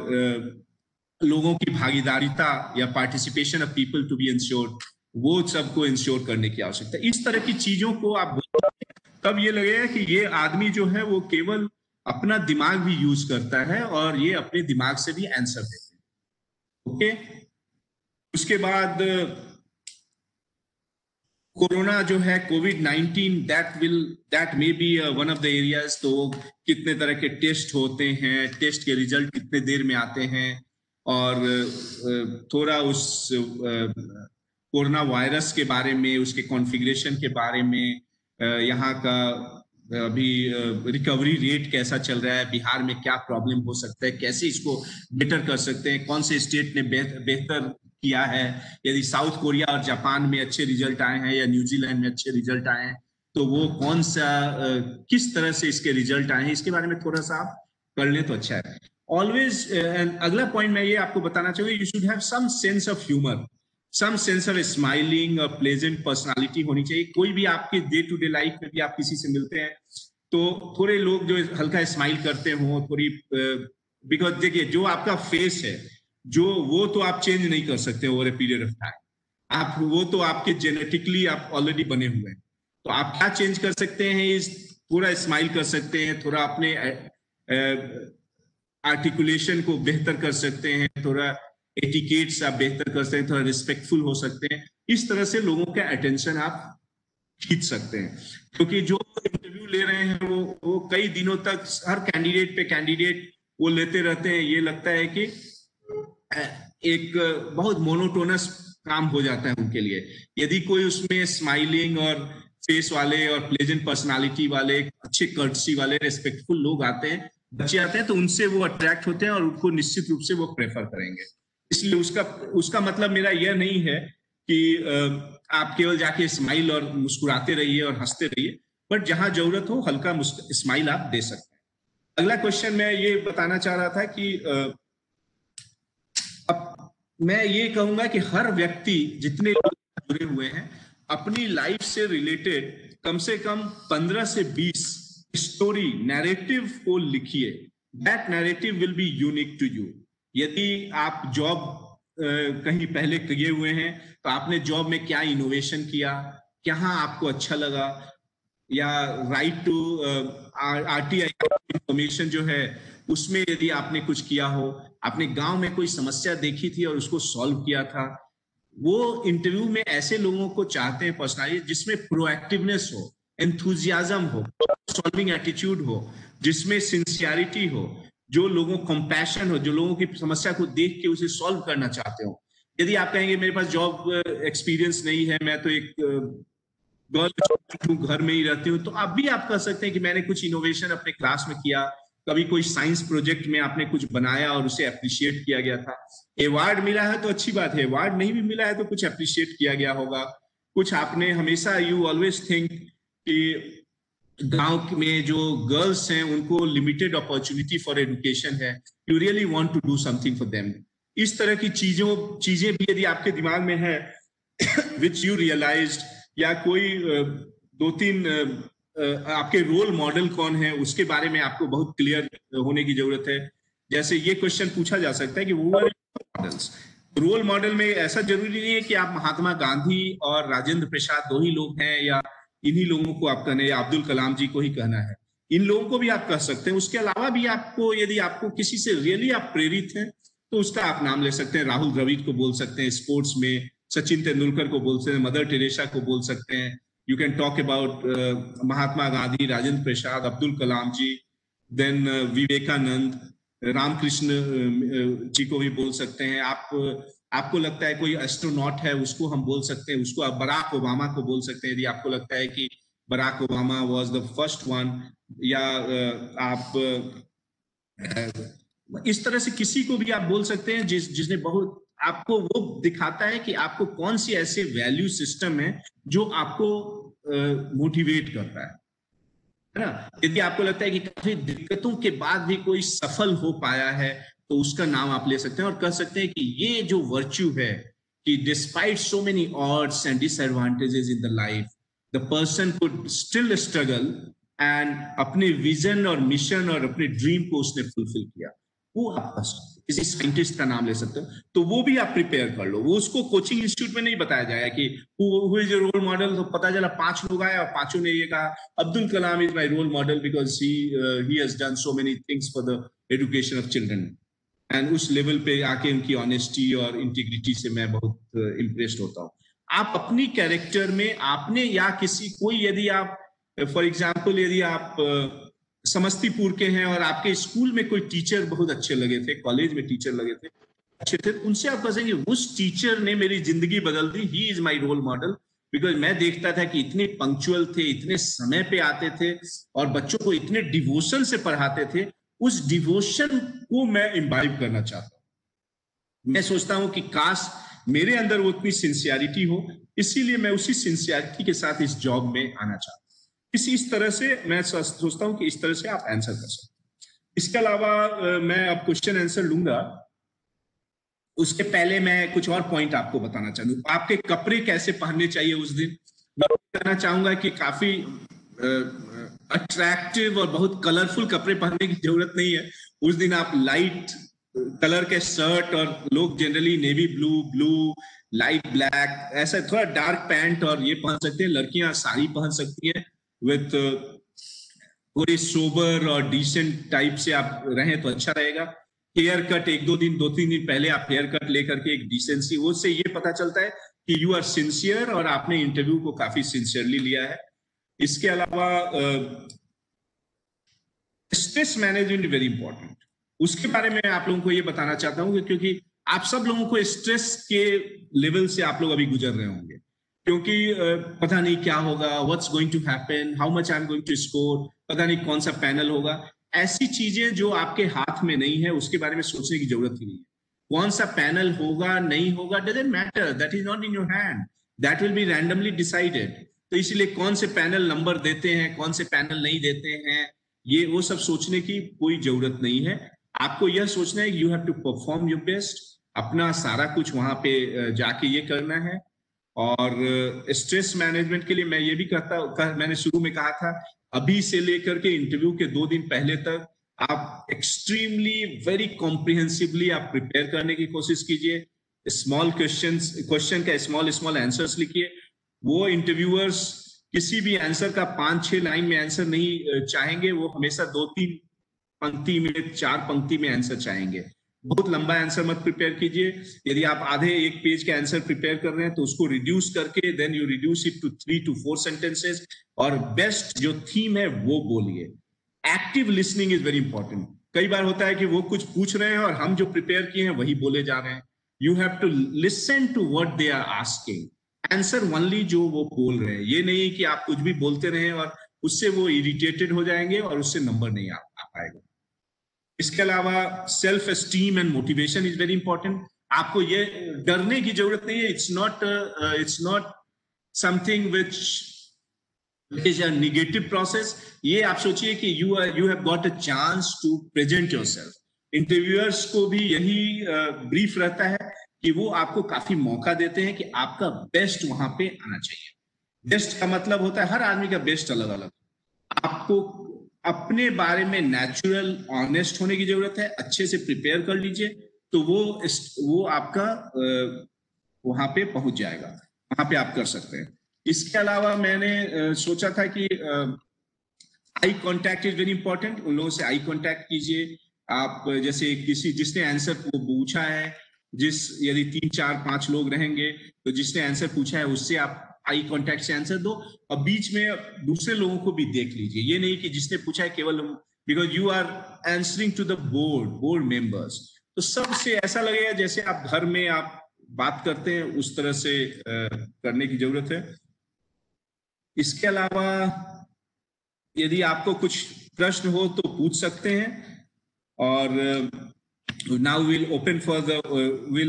लोगों की भागीदारिता या participation of people to be insured, वो सबको इंश्योर करने की आवश्यकता है। इस तरह की चीजों को आप तब ये लगेगा कि ये आदमी जो है वो केवल अपना दिमाग भी यूज करता है और ये अपने दिमाग से भी आंसर देते हैं। ओके, उसके बाद कोरोना जो है कोविड-19, that may be one of the areas. तो कितने तरह के टेस्ट होते हैं, टेस्ट के रिजल्ट कितने देर में आते हैं, और थोड़ा उस कोरोना वायरस के बारे में, उसके कॉन्फ़िगरेशन के बारे में, यहाँ का अभी रिकवरी रेट कैसा चल रहा है, बिहार में क्या प्रॉब्लम हो सकता है, कैसे इसको बेटर कर सकते हैं, कौन से स्टेट ने बेहतर किया है, यदि साउथ कोरिया और जापान में अच्छे रिजल्ट आए हैं या न्यूजीलैंड में अच्छे रिजल्ट आए हैं, तो वो कौन सा किस तरह से इसके रिजल्ट आए हैं, इसके बारे में थोड़ा सा आप कर लें तो अच्छा है। ऑलवेज अगला पॉइंट मैं ये आपको बताना चाहूंगा, you should have some sense of humour, some sense of smiling और प्लेजेंट पर्सनालिटी होनी चाहिए। कोई भी आपके डे टू डे लाइफ में भी आप किसी से मिलते हैं तो थोड़े लोग जो हल्का स्माइल करते हो, थोड़ी बिकॉज देखिए जो आपका फेस है जो वो तो आप चेंज नहीं कर सकते over a period of time, आप वो तो आपके जेनेटिकली आप ऑलरेडी बने हुए हैं। तो आप क्या चेंज कर सकते हैं, इस पूरा स्माइल कर सकते हैं, थोड़ा अपने आर्टिकुलेशन को बेहतर कर सकते हैं, थोड़ा एटिकेट्स आप बेहतर कर सकते हैं, थोड़ा रिस्पेक्टफुल हो सकते हैं। इस तरह से लोगों का अटेंशन आप खींच सकते हैं, क्योंकि जो इंटरव्यू ले रहे हैं वो कई दिनों तक हर कैंडिडेट पे कैंडिडेट वो लेते रहते हैं। ये लगता है कि एक बहुत मोनोटोनस काम हो जाता है उनके लिए। यदि कोई उसमें स्माइलिंग और फेस वाले और प्लेजेंट पर्सनालिटी वाले, अच्छे कर्टसी वाले, रेस्पेक्टफुल लोग आते हैं, बच्चे आते हैं, तो उनसे वो अट्रैक्ट होते हैं और उनको निश्चित रूप से वो प्रेफर करेंगे। इसलिए उसका मतलब मेरा यह नहीं है कि आप केवल जाके स्माइल और मुस्कुराते रहिए और हंसते रहिए, बट जहां जरूरत हो हल्का स्माइल आप दे सकते हैं। अगला क्वेश्चन मैं ये बताना चाह रहा था कि मैं ये कहूंगा कि हर व्यक्ति, जितने लोग जुड़े हुए हैं, अपनी लाइफ से रिलेटेड कम से कम 15 से 20 स्टोरी नैरेटिव को लिखिए। That narrative will be unique to you. यदि आप जॉब कहीं पहले किए हुए हैं तो आपने जॉब में क्या इनोवेशन किया, कहाँ आपको अच्छा लगा, या राइट टू आरटीआई इंफॉर्मेशन जो है उसमें यदि आपने कुछ किया हो, आपने गांव में कोई समस्या देखी थी और उसको सॉल्व किया था। वो इंटरव्यू में ऐसे लोगों को चाहते हैं पर्सनालिटी जिसमें प्रोएक्टिवनेस हो, एंथुजियाज्म हो, सॉल्विंग एटीट्यूड हो, जिसमें सिंसियरिटी हो, जो लोगों कंपैशन हो, जो लोगों की समस्या को देख के उसे सॉल्व करना चाहते हो। यदि आप कहेंगे मेरे पास जॉब एक्सपीरियंस नहीं है, मैं तो एक गर्ल घर में ही रहती हूँ, तो आप भी आप कह सकते हैं कि मैंने कुछ इनोवेशन अपने क्लास में किया, कभी कोई साइंस प्रोजेक्ट में आपने कुछ बनाया और उसे अप्रिशिएट किया गया था। अवार्ड मिला है तो अच्छी बात है, अवार्ड नहीं भी मिला है तो कुछ अप्रिशिएट किया गया होगा। कुछ आपने हमेशा, यू ऑलवेज थिंक कि गांव में जो गर्ल्स हैं उनको लिमिटेड अपॉर्चुनिटी फॉर एजुकेशन है, you really want to do something for them. इस तरह की चीजें भी यदि आपके दिमाग में है विच यू रियलाइज्ड, या कोई 2-3 आपके रोल मॉडल कौन है उसके बारे में आपको बहुत क्लियर होने की जरूरत है। जैसे ये क्वेश्चन पूछा जा सकता है कि वो मॉडल्स, रोल मॉडल में ऐसा जरूरी नहीं है कि आप महात्मा गांधी और राजेंद्र प्रसाद 2 ही लोग हैं, या इन्हीं लोगों को आप कहना है, या अब्दुल कलाम जी को ही कहना है। इन लोगों को भी आप कह सकते हैं। उसके अलावा भी आपको, यदि आपको किसी से रियली आप प्रेरित हैं तो उसका आप नाम ले सकते हैं। राहुल द्रविड़ को बोल सकते हैं स्पोर्ट्स में, सचिन तेंदुलकर को बोल सकते हैं, मदर टेरेसा को बोल सकते हैं। You can talk about Mahatma Gandhi, Rajendra Prasad, Abdul Kalam ji, then Vivekananda, Ramakrishna ji को भी बोल सकते हैं। आपको लगता है कोई एस्ट्रोनॉट है, उसको हम बोल सकते हैं, उसको आप बराक ओबामा को बोल सकते हैं। यदि आपको लगता है कि Barack Obama was the first one, या आप इस तरह से किसी को भी आप बोल सकते हैं जिसने बहुत आपको वो दिखाता है कि आपको कौन सी ऐसे वैल्यू सिस्टम है जो आपको मोटिवेट करता है ना। यदि आपको लगता है कि काफी दिक्कतों के बाद भी कोई सफल हो पाया है तो उसका नाम आप ले सकते हैं और कह सकते हैं कि ये जो वर्च्यू है कि despite so many odds and disadvantages in the life, the person could still struggle and अपने विजन और मिशन और अपने ड्रीम को उसने फुलफिल किया। वो आप किसी साइंटिस्ट का नाम ले सकते हो, तो वो भी आप प्रिपेयर कर लो। वो उसको कोचिंग इंस्टीट्यूट में नहीं बताया जाएगा कि who is your role model, तो पता चला 5 लोग आए और 5 ने ये कहा Abdul Kalam is my role model because he has done so many things for the education of children. And उस लेवल पे आके उनकी ऑनेस्टी और इंटीग्रिटी से मैं बहुत इम्प्रेस्ड होता हूँ। आप अपनी कैरेक्टर में आपने या किसी कोई, यदि आप फॉर एग्जाम्पल यदि आप समस्तीपुर के हैं और आपके स्कूल में कोई टीचर बहुत अच्छे लगे थे, कॉलेज में टीचर लगे थे अच्छे थे, उनसे आप कहेंगे उस टीचर ने मेरी जिंदगी बदल दी, he is my role model because मैं देखता था कि इतने पंक्चुअल थे, इतने समय पे आते थे और बच्चों को इतने डिवोशन से पढ़ाते थे। उस डिवोशन को मैं इम्बाइब करना चाहता हूं। मैं सोचता हूं कि काश मेरे अंदर वो उतनी सिंसियरिटी हो, इसीलिए मैं उसी सिंसियरिटी के साथ इस जॉब में आना चाहता हूं। इस तरह से मैं सोचता हूं कि इस तरह से आप आंसर कर सकते हैं। इसके अलावा मैं अब क्वेश्चन आंसर लूंगा, उसके पहले मैं कुछ और पॉइंट आपको बताना चाहूंगा। आपके कपड़े कैसे पहनने चाहिए उस दिन, मैं कहना चाहूंगा कि काफी अट्रैक्टिव और बहुत कलरफुल कपड़े पहनने की जरूरत नहीं है। उस दिन आप लाइट कलर के शर्ट, और लोग generally navy blue, light black, ऐसा थोड़ा डार्क पैंट और ये पहन सकते हैं। लड़कियां साड़ी पहन सकती हैं विथ पूरे सोबर और डिसेंट टाइप से आप रहें तो अच्छा रहेगा। हेयर कट 2-3 दिन पहले आप हेयर कट लेकर के एक डिसेंसी, उससे ये पता चलता है कि यू आर सिंसियर और आपने इंटरव्यू को काफी सिंसियरली लिया है। इसके अलावा स्ट्रेस मैनेजमेंट वेरी इंपॉर्टेंट, उसके बारे में आप लोगों को ये बताना चाहता हूं क्योंकि आप सब लोगों को स्ट्रेस के लेवल से आप लोग अभी गुजर रहे होंगे, क्योंकि पता नहीं क्या होगा, what's going to happen, how much I am going to score, पता नहीं कौन सा पैनल होगा। ऐसी चीजें जो आपके हाथ में नहीं है उसके बारे में सोचने की जरूरत ही नहीं है। कौन सा पैनल होगा नहीं होगा doesn't matter, that is not in your hand, that will be randomly decided. तो इसलिए कौन से पैनल नंबर देते हैं, कौन से पैनल नहीं देते हैं, ये वो सब सोचने की कोई जरूरत नहीं है। आपको यह सोचना है you have to perform your best, अपना सारा कुछ वहां पे जाके ये करना है। और स्ट्रेस मैनेजमेंट के लिए मैं ये भी मैंने शुरू में कहा था, अभी से लेकर के इंटरव्यू के 2 दिन पहले तक आप एक्सट्रीमली वेरी कॉम्प्रिहेंसिवली आप प्रिपेयर करने की कोशिश कीजिए। स्मॉल क्वेश्चन का स्मॉल आंसर्स लिखिए। वो इंटरव्यूअर्स किसी भी आंसर का 5-6 लाइन में आंसर नहीं चाहेंगे, वो हमेशा 2-3 पंक्ति में, 4 पंक्ति में आंसर चाहेंगे। बहुत लंबा आंसर मत प्रिपेयर कीजिए। यदि आप आधे 1 पेज के आंसर प्रिपेयर कर रहे हैं तो उसको रिड्यूस करके then you reduce it to 3 to 4 sentences, और बेस्ट जो थीम है वो बोलिए। Active listening is very important. कई बार होता है कि वो कुछ पूछ रहे हैं और हम जो प्रिपेयर किए हैं वही बोले जा रहे हैं। You have to listen to what they are asking, answer only जो वो बोल रहे हैं। ये नहीं कि आप कुछ भी बोलते रहें और उससे वो इरिटेटेड हो जाएंगे और उससे नंबर नहीं आ पाएगा। इसके अलावा self esteem and motivation is very important. आपको ये डरने की जरूरत नहीं है। It's not something which is a negative process. ये आप सोचिए कि you have got a chance to present yourself. Interviewers को भी यही ब्रीफ रहता है कि वो आपको काफी मौका देते हैं कि आपका बेस्ट वहां पे आना चाहिए। बेस्ट का मतलब होता है हर आदमी का बेस्ट अलग अलग। आपको अपने बारे में नेचुरल ऑनेस्ट होने की जरूरत है, अच्छे से प्रिपेयर कर लीजिए तो वो आपका वहां पे पहुंच जाएगा, वहां पे आप कर सकते हैं। इसके अलावा मैंने सोचा था कि eye contact is very important. उन लोगों से आई कांटेक्ट कीजिए। आप जैसे जिसने आंसर पूछा है, यदि 3-4-5 लोग रहेंगे तो जिसने आंसर पूछा है उससे आप आई कांटेक्ट से आंसर दो, और बीच में दूसरे लोगों को भी देख लीजिए। ये नहीं कि जिसने पूछा है केवल, because you are answering to the board members, तो सबसे ऐसा लगेगा जैसे आप घर में आप बात करते हैं, उस तरह से करने की जरूरत है। इसके अलावा यदि आपको कुछ प्रश्न हो तो पूछ सकते हैं, और now will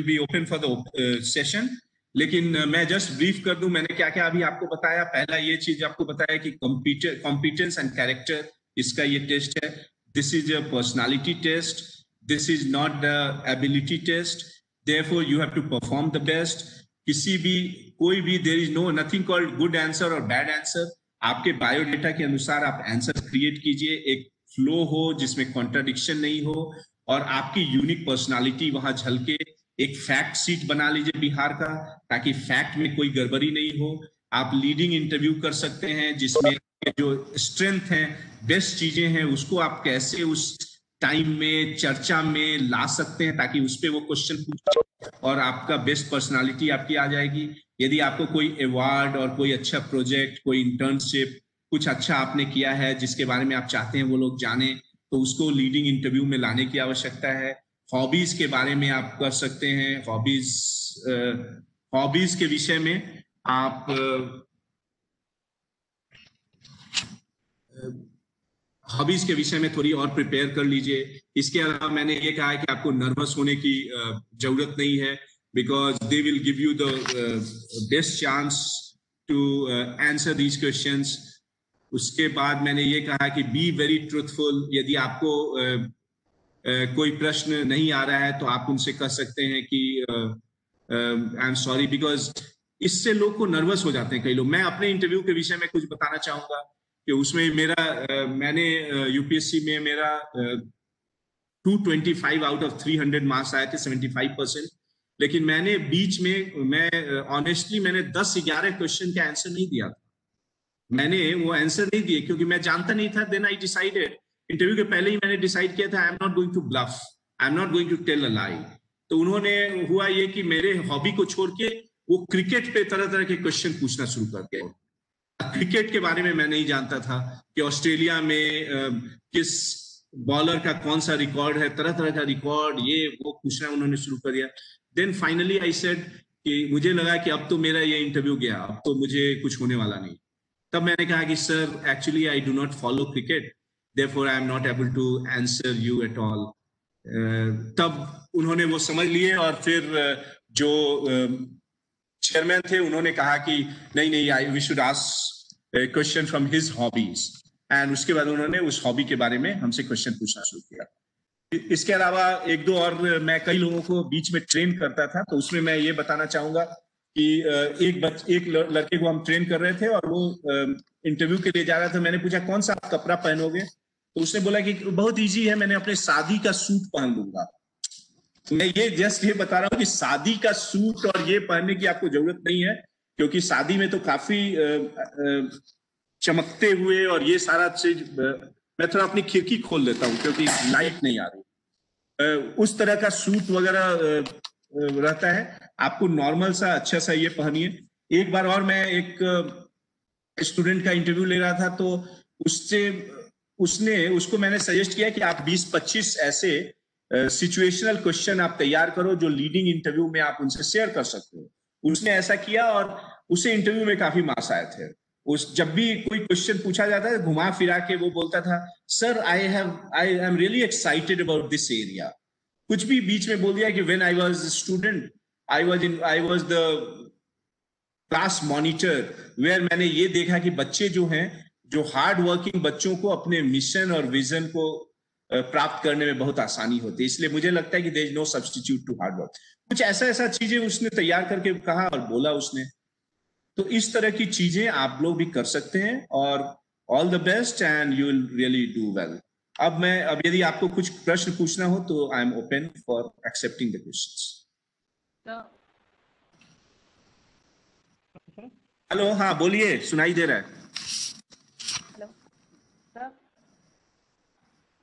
be open for the session. लेकिन मैं जस्ट ब्रीफ कर दूं मैंने क्या क्या अभी आपको बताया। पहला ये चीज आपको बताया कि कॉम्पिटेंस एंड कैरेक्टर, इसका ये टेस्ट है। This is a personality test, this is not the ability test, therefore you have to perform the best. किसी भी कोई भी there is no nothing called good answer और बैड आंसर। आपके biodata के अनुसार आप आंसर क्रिएट कीजिए, एक फ्लो हो जिसमें कॉन्ट्राडिक्शन नहीं हो और आपकी यूनिक पर्सनालिटी वहां झलके। एक फैक्ट सीट बना लीजिए बिहार का, ताकि फैक्ट में कोई गड़बड़ी नहीं हो। आप लीडिंग इंटरव्यू कर सकते हैं जिसमें जो स्ट्रेंथ है, बेस्ट चीजें हैं, उसको आप कैसे उस टाइम में चर्चा में ला सकते हैं ताकि उस पर वो क्वेश्चन पूछे और आपका बेस्ट पर्सनालिटी आपकी आ जाएगी। यदि आपको कोई अवार्ड और कोई अच्छा प्रोजेक्ट, कोई इंटर्नशिप, कुछ अच्छा आपने किया है जिसके बारे में आप चाहते हैं वो लोग जाने, तो उसको लीडिंग इंटरव्यू में लाने की आवश्यकता है। हॉबीज के बारे में आप कर सकते हैं। हॉबीज के विषय में आप हॉबीज के विषय में थोड़ी और प्रिपेयर कर लीजिए। इसके अलावा मैंने ये कहा है कि आपको नर्वस होने की जरूरत नहीं है, because they will give you the best chance to answer these questions. उसके बाद मैंने ये कहा कि बी वेरी ट्रूथफुल। यदि आपको कोई प्रश्न नहीं आ रहा है तो आप उनसे कह सकते हैं कि आई एम सॉरी, बिकॉज इससे लोग को नर्वस हो जाते हैं कई लोग। मैं अपने इंटरव्यू के विषय में कुछ बताना चाहूंगा कि उसमें मेरा मैंने यूपीएससी में मेरा 225 आउट ऑफ 300 मार्क्स आए थे, 75%। लेकिन मैंने बीच में ऑनेस्टली मैंने 10-11 क्वेश्चन का आंसर नहीं दिया था। मैंने वो आंसर नहीं दिए क्योंकि मैं जानता नहीं था। देन आई डिसाइडेड, इंटरव्यू के पहले ही मैंने डिसाइड किया था, I am not going to bluff, I am not going to tell a lie. तो उन्होंने हुआ ये कि मेरे हॉबी को छोड़ के वो क्रिकेट पे तरह तरह के क्वेश्चन पूछना शुरू कर दिया। क्रिकेट के बारे में मैं नहीं जानता था कि ऑस्ट्रेलिया में किस बॉलर का कौन सा रिकॉर्ड है, तरह तरह का रिकॉर्ड, ये वो पूछना उन्होंने शुरू कर दिया। देन फाइनली आई सेड कि मुझे लगा कि अब तो मेरा ये इंटरव्यू गया, अब तो मुझे कुछ होने वाला नहीं। तब मैंने कहा कि sir actually I do not follow cricket, therefore I am not able to answer you at all. तब उन्होंने वो समझ लिए और फिर जो चेयरमैन थे उन्होंने कहा कि नहीं नहीं, we should ask question from his hobbies. And उसके बाद उन्होंने उस हॉबी के बारे में हमसे क्वेश्चन पूछना शुरू किया। इसके अलावा एक दो और मैं कई लोगों को बीच में ट्रेन करता था, तो उसमें मैं ये बताना चाहूंगा कि एक लड़के को हम ट्रेन कर रहे थे और वो इंटरव्यू के लिए जा रहा था। मैंने पूछा कौन सा आप कपड़ा पहनोगे, तो उसने बोला कि बहुत इजी है, मैंने अपने शादी का सूट पहन लूंगा। मैं ये जस्ट ये बता रहा हूँ कि शादी का सूट और ये पहनने की आपको जरूरत नहीं है, क्योंकि शादी में तो काफी चमकते हुए और ये सारा चीज। मैं थोड़ा अपनी खिड़की खोल लेता हूँ क्योंकि लाइट नहीं आ रही। उस तरह का सूट वगैरह रहता है, आपको नॉर्मल सा अच्छा सा ये पहनिए। एक बार और मैं एक स्टूडेंट का इंटरव्यू ले रहा था, तो उसको मैंने सजेस्ट किया कि आप 20-25 ऐसे सिचुएशनल क्वेश्चन आप तैयार करो जो लीडिंग इंटरव्यू में आप उनसे शेयर कर सकते हो। उसने ऐसा किया और उसे इंटरव्यू में काफी मार्क्स आए थे। जब भी कोई क्वेश्चन पूछा जाता है घुमा फिरा के वो बोलता था, sir I am really excited about this area. कुछ भी बीच में बोल दिया कि when I was student I was the class monitor, where मैंने ये देखा कि बच्चे जो हैं, जो हार्ड वर्किंग बच्चों को अपने मिशन और विजन को प्राप्त करने में बहुत आसानी होती है। इसलिए मुझे लगता है कि there is no substitute to hard work. कुछ ऐसा चीजें उसने तैयार करके कहा और बोला उसने। तो इस तरह की चीजें आप लोग भी कर सकते हैं, और all the best and you will really do well. अब यदि आपको कुछ प्रश्न पूछना हो तो I am open for accepting the questions. Hello, हाँ बोलिए, सुनाई दे रहा है। हेलो सर,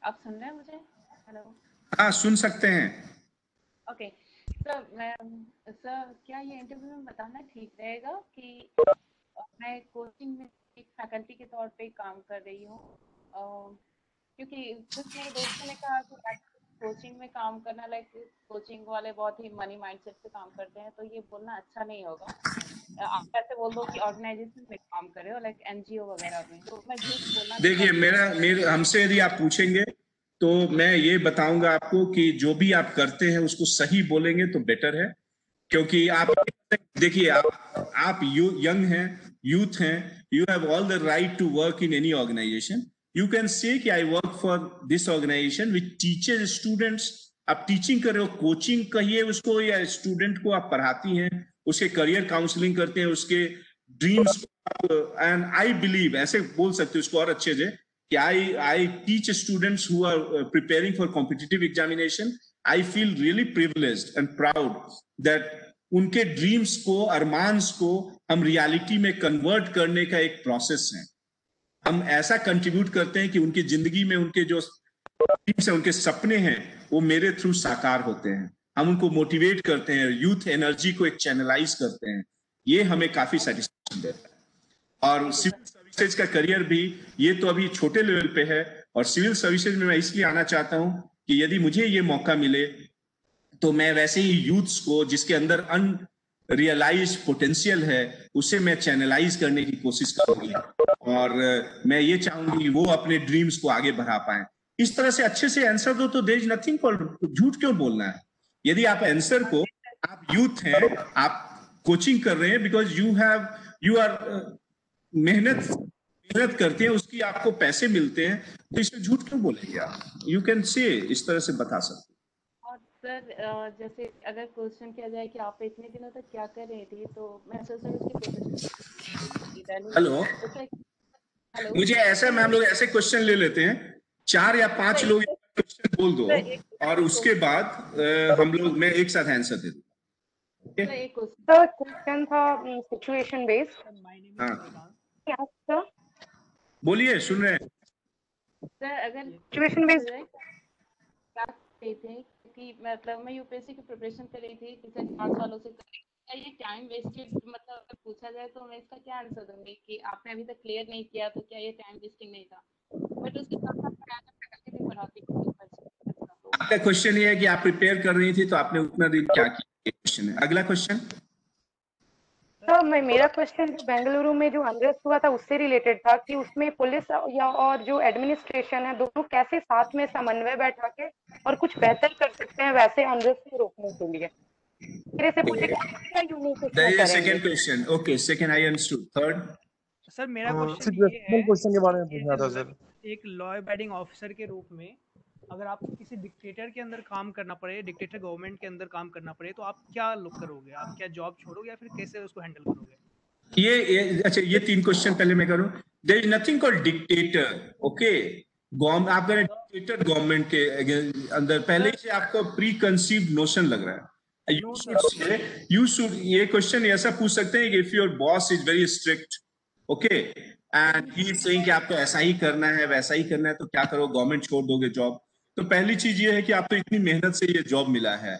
आप सुन रहे हैं मुझे? हेलो, हाँ सुन सकते हैं। ओके सर, क्या ये इंटरव्यू में बताना ठीक रहेगा कि मैं कोचिंग में एक फैकल्टी के तौर पे काम कर रही हूँ? क्योंकि कुछ मेरे दोस्तों ने कहा कि कोचिंग में काम करना, लाइक कोचिंग वाले बहुत ही मनी माइंडसेट से काम करते हैं, तो ये बोलना अच्छा नहीं होगा। आप ऐसे बोल दो कि ऑर्गेनाइजेशन में काम कर रहे हो, लाइक एनजीओ वगैरह में, तो मैं झूठ बोलना नहीं देखिए, मेरे हमसे यदि आप पूछेंगे तो मैं ये बताऊंगा आपको कि जो भी आप करते हैं उसको सही बोलेंगे तो बेटर है, क्योंकि आप देखिए, आप यंग हैं, यूथ हैं, you have all the right to work in any organisation. You can say कि I work for this organisation which teaches students. आप टीचिंग कर रहे हो, कोचिंग कहिए उसको, या स्टूडेंट को आप पढ़ाती हैं, उसके करियर काउंसलिंग करते हैं, उसके ड्रीम्स, एंड आई बिलीव, ऐसे बोल सकते हो उसको और अच्छे से, कि I teach students who are preparing for competitive examination. I feel really privileged and proud that उनके ड्रीम्स को, अरमान्स को हम रियलिटी में कन्वर्ट करने का एक प्रोसेस है। हम ऐसा कंट्रीब्यूट करते हैं कि उनकी जिंदगी में उनके जो ड्रीम्स हैं, उनके सपने हैं, वो मेरे थ्रू साकार होते हैं। हम उनको मोटिवेट करते हैं, यूथ एनर्जी को एक चैनलाइज करते हैं। ये हमें काफी सेटिस्फैक्शन देता है। और सिविल सर्विसेज का करियर भी, ये तो अभी छोटे लेवल पे है, और सिविल सर्विसेज में मैं इसलिए आना चाहता हूं कि यदि मुझे ये मौका मिले तो मैं वैसे ही यूथ्स को, जिसके अंदर अनरियलाइज पोटेंशियल है, उसे मैं चैनलाइज करने की कोशिश करूंगी, और मैं ये चाहूंगी वो अपने ड्रीम्स को आगे बढ़ा पाए। इस तरह से अच्छे से आंसर दो तो देयर इज नथिंग कॉल्ड झूठ क्यों बोलना है। यदि आप आंसर को, आप यूथ हैं, आप कोचिंग कर रहे हैं, बिकॉज यू आर मेहनत करते हैं, उसकी आपको पैसे मिलते हैं, तो इसमें झूठ क्यों बोलेंगे आप? यू कैन से, इस तरह से बता सकते। और सर जैसे अगर क्वेश्चन किया जाए कि आप इतने दिनों तक क्या कर रही थी, तो मैं सोच रही हेलो, मुझे ऐसा, मैम लोग ऐसे क्वेश्चन ले लेते हैं, 4 या 5 लोग क्वेश्चन बोल दो, और उसके बाद हम लोग, मैं एक साथ आंसर दे दूँ। सर क्वेश्चन था सिचुएशन बेस्ड। हाँ सर बोलिए, सुन रहे हैं सर। अगर सिचुएशन बेस्ड क्या कहते थे कि मतलब मैं यूपीएससी की प्रिपरेशन कर रही थी पिछले 5 सालों से, क्या ये टाइम वेस्टेड, मतलब अगर पूछा जाए तो मैं इसका क्या आंसर दूंगी कि आपने अभी तक क्लियर नहीं किया, तो क्या ये टाइम वेस्टिंग नहीं था? बट उसके साथ साथ मैं फैकल्टी भी पढ़ाती हूँ। आपका क्वेश्चन ये है कि आप प्रिपेयर कर रही थी तो आपने उतना दिन क्या किया, क्वेश्चन है। अगला क्वेश्चन। सर मेरा क्वेश्चन बेंगलुरु में जो अनरेस्ट हुआ था उससे रिलेटेड था कि उसमें पुलिस या और जो एडमिनिस्ट्रेशन है, दोनों कैसे साथ में समन्वय बैठा के और कुछ बेहतर कर सकते हैं वैसे अनरेस्ट को रोकने के लिए। मेरे से पूछे second question, okay, second I understood. Third sir मेरा क्वेश्चन के बारे में पूछना था सर। एक लॉ अबाइडिंग ऑफिसर के रूप में अगर आपको किसी डिक्टेटर के अंदर काम करना पड़े, डिक्टेटर गवर्नमेंट के अंदर काम करना पड़े, तो आप क्या लुक करोगे? आप क्या जॉब छोड़ोगे या फिर कैसे उसको हैंडल करोगे? ये अच्छा, ये 3 क्वेश्चन पहले मैं करूं। There is nothing called dictator, okay. आप अगर डिक्टेटर गवर्नमेंट के अंदर, पहले से आपको प्री कंसीव्ड नोशन लग रहा है। यू शुड ये क्वेश्चन ऐसा पूछ सकते हैं कि if your boss is very strict, okay, and he is saying कि आपको ऐसा ही करना है, वैसा ही करना है, तो क्या करो, गवर्नमेंट छोड़ दोगे जॉब? तो पहली चीज ये है कि आपको इतनी मेहनत से ये जॉब मिला है,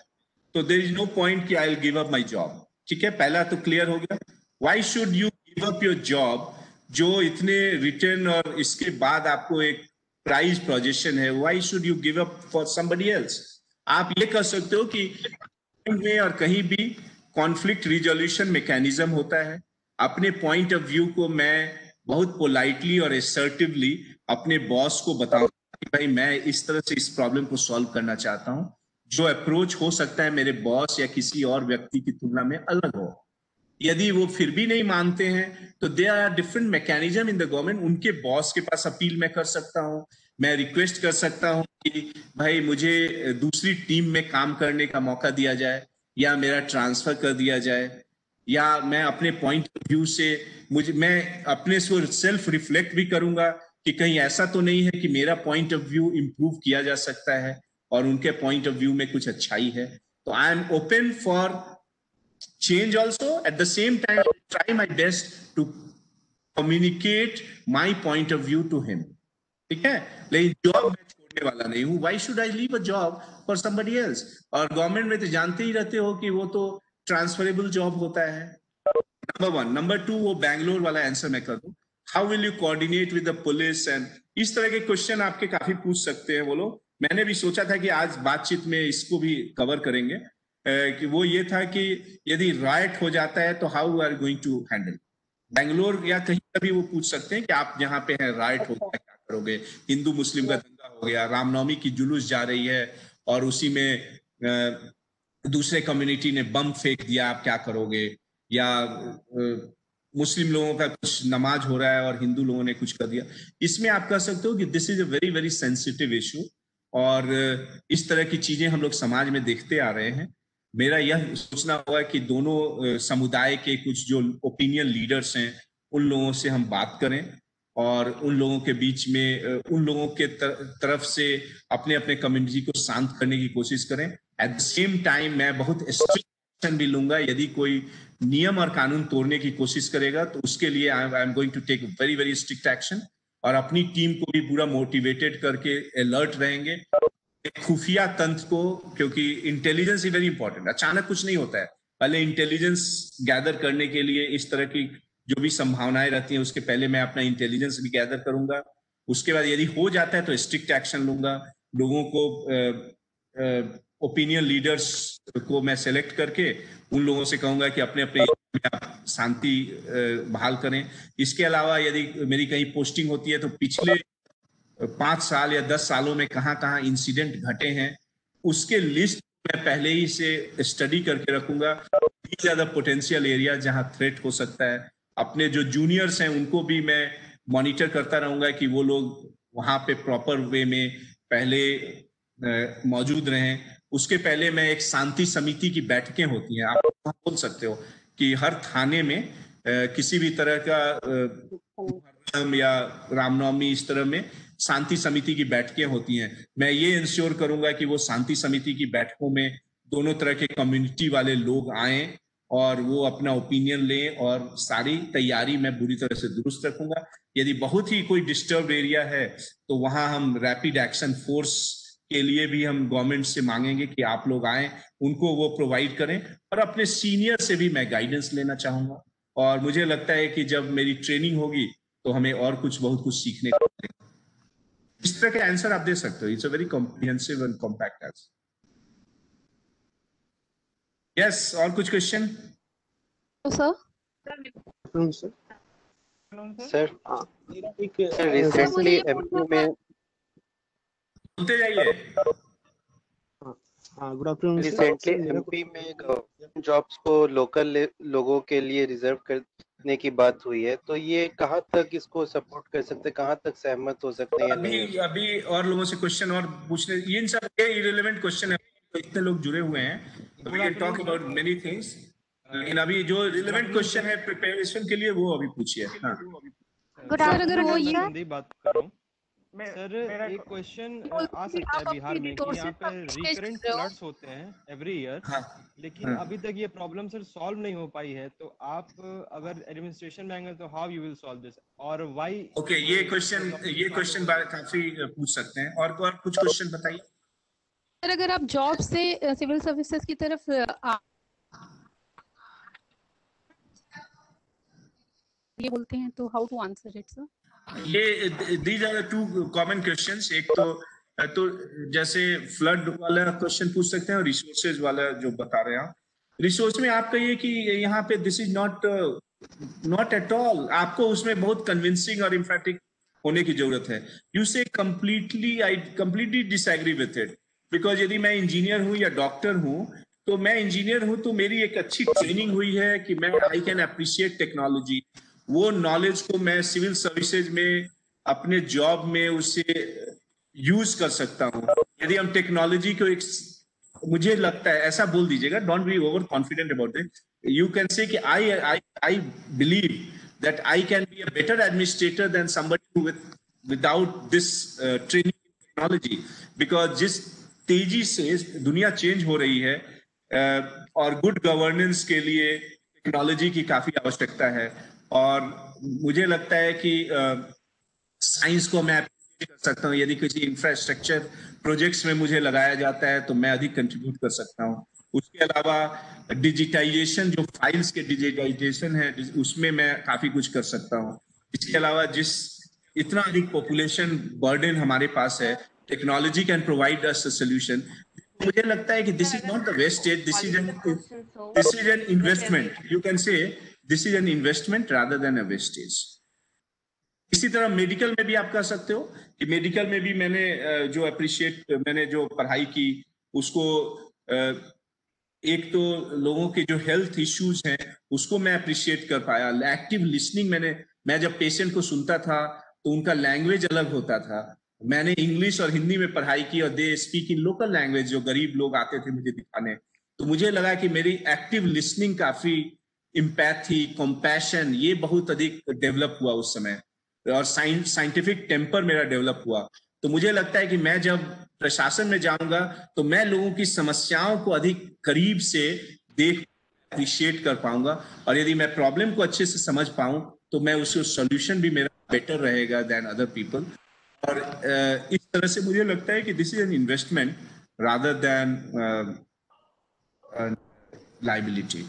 तो देयर इज नो पॉइंट कि I will give up my job. ठीक है, पहला तो क्लियर हो गया। Why should you give up your job, जो इतने रिटर्न और इसके बाद आपको एक प्राइज प्रोजेक्शन है? Why should you give up for somebody else? आप ये कर सकते हो कि में और कहीं भी कॉन्फ्लिक्ट रिजोल्यूशन मैकेनिज्म होता है। अपने पॉइंट ऑफ व्यू को मैं बहुत पोलाइटली और असर्टिवली अपने बॉस को बताऊं कि भाई मैं इस तरह से इस प्रॉब्लम को सॉल्व करना चाहता हूं। जो अप्रोच हो सकता है मेरे बॉस या किसी और व्यक्ति की तुलना में अलग हो। यदि वो फिर भी नहीं मानते हैं तो there are different mechanism in the government. उनके बॉस के पास अपील मैं कर सकता हूं, मैं रिक्वेस्ट कर सकता हूं कि भाई मुझे दूसरी टीम में काम करने का मौका दिया जाए, या मेरा ट्रांसफर कर दिया जाए, या मैं अपने पॉइंट ऑफ व्यू से मैं अपने से सेल्फ रिफ्लेक्ट भी करूंगा कि कहीं ऐसा तो नहीं है कि मेरा पॉइंट ऑफ व्यू इंप्रूव किया जा सकता है और उनके पॉइंट ऑफ व्यू में कुछ अच्छाई है। तो I am open for change also. At the same time, I try my best to communicate my point of view to him. ठीक है, लेकिन जॉब मैं छोड़ने वाला नहीं हूँ। Why should I leave a job for somebody else? और government में तो जानते ही रहते हो कि वो तो ट्रांसफरेबल जॉब होता है। नंबर 1। नंबर 2, वो बैंगलोर वाला आंसर मैं कर दूं। How will you coordinate with the police? And इस तरह के क्वेश्चन आपके काफी पूछ सकते हैं वो लोग। मैंने भी सोचा था कि आज बातचीत में इसको भी कवर करेंगे। कि वो ये था कि यदि राइट हो जाता है तो how are going to handle. Bangalore या कहीं पर भी वो पूछ सकते हैं कि आप जहाँ पे हैं राइट हो गया क्या करोगे, हिंदू मुस्लिम का दंगा हो गया, रामनवमी की जुलूस जा रही है और उसी में दूसरे कम्युनिटी ने बम फेंक दिया, आप क्या करोगे, या मुस्लिम लोगों का कुछ नमाज हो रहा है और हिंदू लोगों ने कुछ कर दिया। इसमें आप कह सकते हो कि this is a very very sensitive issue, और इस तरह की चीजें हम लोग समाज में देखते आ रहे हैं। मेरा यह सोचना होगा कि दोनों समुदाय के कुछ जो ओपिनियन लीडर्स हैं उन लोगों से हम बात करें और उन लोगों के बीच में उन लोगों के तरफ से अपने अपने कम्युनिटी को शांत करने की कोशिश करें। एट द सेम टाइम मैं बहुत स्ट्रिक्ट एक्शन भी लूंगा, यदि कोई नियम और कानून तोड़ने की कोशिश करेगा तो उसके लिए I am going to take very very strict action, और अपनी टीम को भी पूरा मोटिवेटेड करके अलर्ट रहेंगे खुफिया तंत्र को, क्योंकि इंटेलिजेंस इज वेरी इंपॉर्टेंट। अचानक कुछ नहीं होता है, पहले इंटेलिजेंस गैदर करने के लिए इस तरह की जो भी संभावनाएं रहती हैं उसके पहले मैं अपना इंटेलिजेंस भी गैदर करूंगा, उसके बाद यदि हो जाता है तो स्ट्रिक्ट एक्शन लूंगा। लोगों को ओपिनियन लीडर्स को मैं सेलेक्ट करके उन लोगों से कहूंगा कि अपने अपने शांति बहाल करें। इसके अलावा यदि मेरी कहीं पोस्टिंग होती है तो पिछले 5 साल या 10 सालों में कहाँ कहाँ इंसिडेंट घटे हैं उसके लिस्ट मैं पहले ही से स्टडी करके रखूंगा। These are the potential area जहां थ्रेट हो सकता है। अपने जो जूनियर्स हैं उनको भी मैं मॉनिटर करता रहूंगा कि वो लोग वहां पे प्रॉपर वे में पहले मौजूद रहें। उसके पहले मैं एक शांति समिति की बैठकें होती हैं, आप बोल सकते हो कि हर थाने में किसी भी तरह का या रामनवमी इस तरह में शांति समिति की बैठकें होती हैं। मैं ये इंश्योर करूंगा कि वो शांति समिति की बैठकों में दोनों तरह के कम्युनिटी वाले लोग आए और वो अपना ओपिनियन लें, और सारी तैयारी मैं बुरी तरह से दुरुस्त रखूंगा। यदि बहुत ही कोई डिस्टर्ब एरिया है तो वहां हम रैपिड एक्शन फोर्स के लिए भी हम गवर्नमेंट से मांगेंगे कि आप लोग आए, उनको वो प्रोवाइड करें, और अपने सीनियर से भी मैं गाइडेंस लेना चाहूंगा। और मुझे लगता है कि जब मेरी ट्रेनिंग होगी तो हमें और बहुत कुछ सीखने को मिलेगा। इस तरह के आंसर आप दे सकते हो। It's a very comprehensive and compact answer. Yes, और कुछ क्वेश्चन? सर रिसेंटली एमपी में बोलते जाइए। Good afternoon. रिसेंटली एमपी में गवर्नमेंट जॉब्स को लोकल लोगों के लिए रिजर्व करने की बात हुई है, तो ये कहाँ तक इसको सपोर्ट कर सकते हैं, कहाँ तक सहमत हो सकते हैं या नहीं? अभी और लोगों से क्वेश्चन और पूछने, ये इन सब ये इरेलेवेंट क्वेश्चन है, तो इतने लोग जुड़े हुए हैं, we can talk about many things, लेकिन अभी जो रिलेवेंट क्वेश्चन है प्रिपरेशन के लिए वो अभी पूछिए। हाँ, गुड आफ्टरनून। वो ये बात कर रहा हूँ सर, एक क्वेश्चन आ सकता है बिहार में कि यहाँ पे रिकरेंट फ्लड्स होते हैं एवरी ईयर, लेकिन अभी तक ये प्रॉब्लम सर सॉल्व नहीं हो पाई है, तो आप अगर एडमिनिस्ट्रेशन में आएंगे तो how you will solve this और व्हाई? ओके, ये क्वेश्चन काफी पूछ सकते हैं, और कुछ क्वेश्चन बताइए सर। अगर आप जॉब से सिविल सर्विसेज की तरफ ये बोलते हैं तो how to answer it sir? ये these are two common questions. एक तो जैसे फ्लड वाला क्वेश्चन पूछ सकते हैं और रिसोर्सेज वाला जो बता रहे हैं। रिसोर्स में आप कहिए कि यहाँ पे this is not at all, आपको उसमें बहुत कन्विंसिंग और इम्फैटिक होने की जरूरत है। यू से I completely disagree with it, because यदि मैं इंजीनियर हूँ या डॉक्टर हूँ तो मैं इंजीनियर हूँ तो मेरी एक अच्छी ट्रेनिंग हुई है कि मैं आई कैन अप्रिशिएट टेक्नोलॉजी। वो नॉलेज को मैं सिविल सर्विसेज में अपने जॉब में उसे यूज कर सकता हूँ। यदि हम टेक्नोलॉजी को मुझे लगता है ऐसा बोल दीजिएगा, don't be over confident about it, you can say कि I believe that I can be a better administrator than somebody without this training technology, because जिस तेजी से दुनिया चेंज हो रही है और गुड गवर्नेंस के लिए टेक्नोलॉजी की काफी आवश्यकता है। और मुझे लगता है कि साइंस को मैं कर सकता हूँ। यदि किसी इंफ्रास्ट्रक्चर प्रोजेक्ट्स में मुझे लगाया जाता है तो मैं अधिक कंट्रीब्यूट कर सकता हूँ। उसके अलावा डिजिटाइजेशन, जो फाइल्स के डिजिटाइजेशन है उसमें मैं काफी कुछ कर सकता हूँ। इसके अलावा जिस इतना अधिक पॉपुलेशन बर्डन हमारे पास है, technology can provide us a solution. मुझे लगता है कि this is not the wastage, this is an investment, you can से this is an investment rather than a wastage. इसी तरह मेडिकल में भी आप कह सकते हो कि मेडिकल में भी मैंने जो पढ़ाई की उसको एक तो लोगों के जो हेल्थ इश्यूज हैं उसको मैं अप्रिशिएट कर पाया। एक्टिव लिसनिंग मैं जब पेशेंट को सुनता था तो उनका लैंग्वेज अलग होता था। मैंने इंग्लिश और हिंदी में पढ़ाई की और they speak in local language, जो गरीब लोग आते थे मुझे दिखाने, तो मुझे लगा कि मेरी एक्टिव लिसनिंग काफी, इम्पैथी, कंपैशन, ये बहुत अधिक डेवलप हुआ उस समय, और साइंटिफिक टेम्पर मेरा डेवलप हुआ। तो मुझे लगता है कि मैं जब प्रशासन में जाऊंगा तो मैं लोगों की समस्याओं को अधिक करीब से देख अप्रिशिएट कर पाऊंगा, और यदि मैं प्रॉब्लम को अच्छे से समझ पाऊं तो मैं उसका सॉल्यूशन भी मेरा बेटर रहेगा देन अदर पीपल। और इस तरह से मुझे लगता है कि this is an investment rather than liability.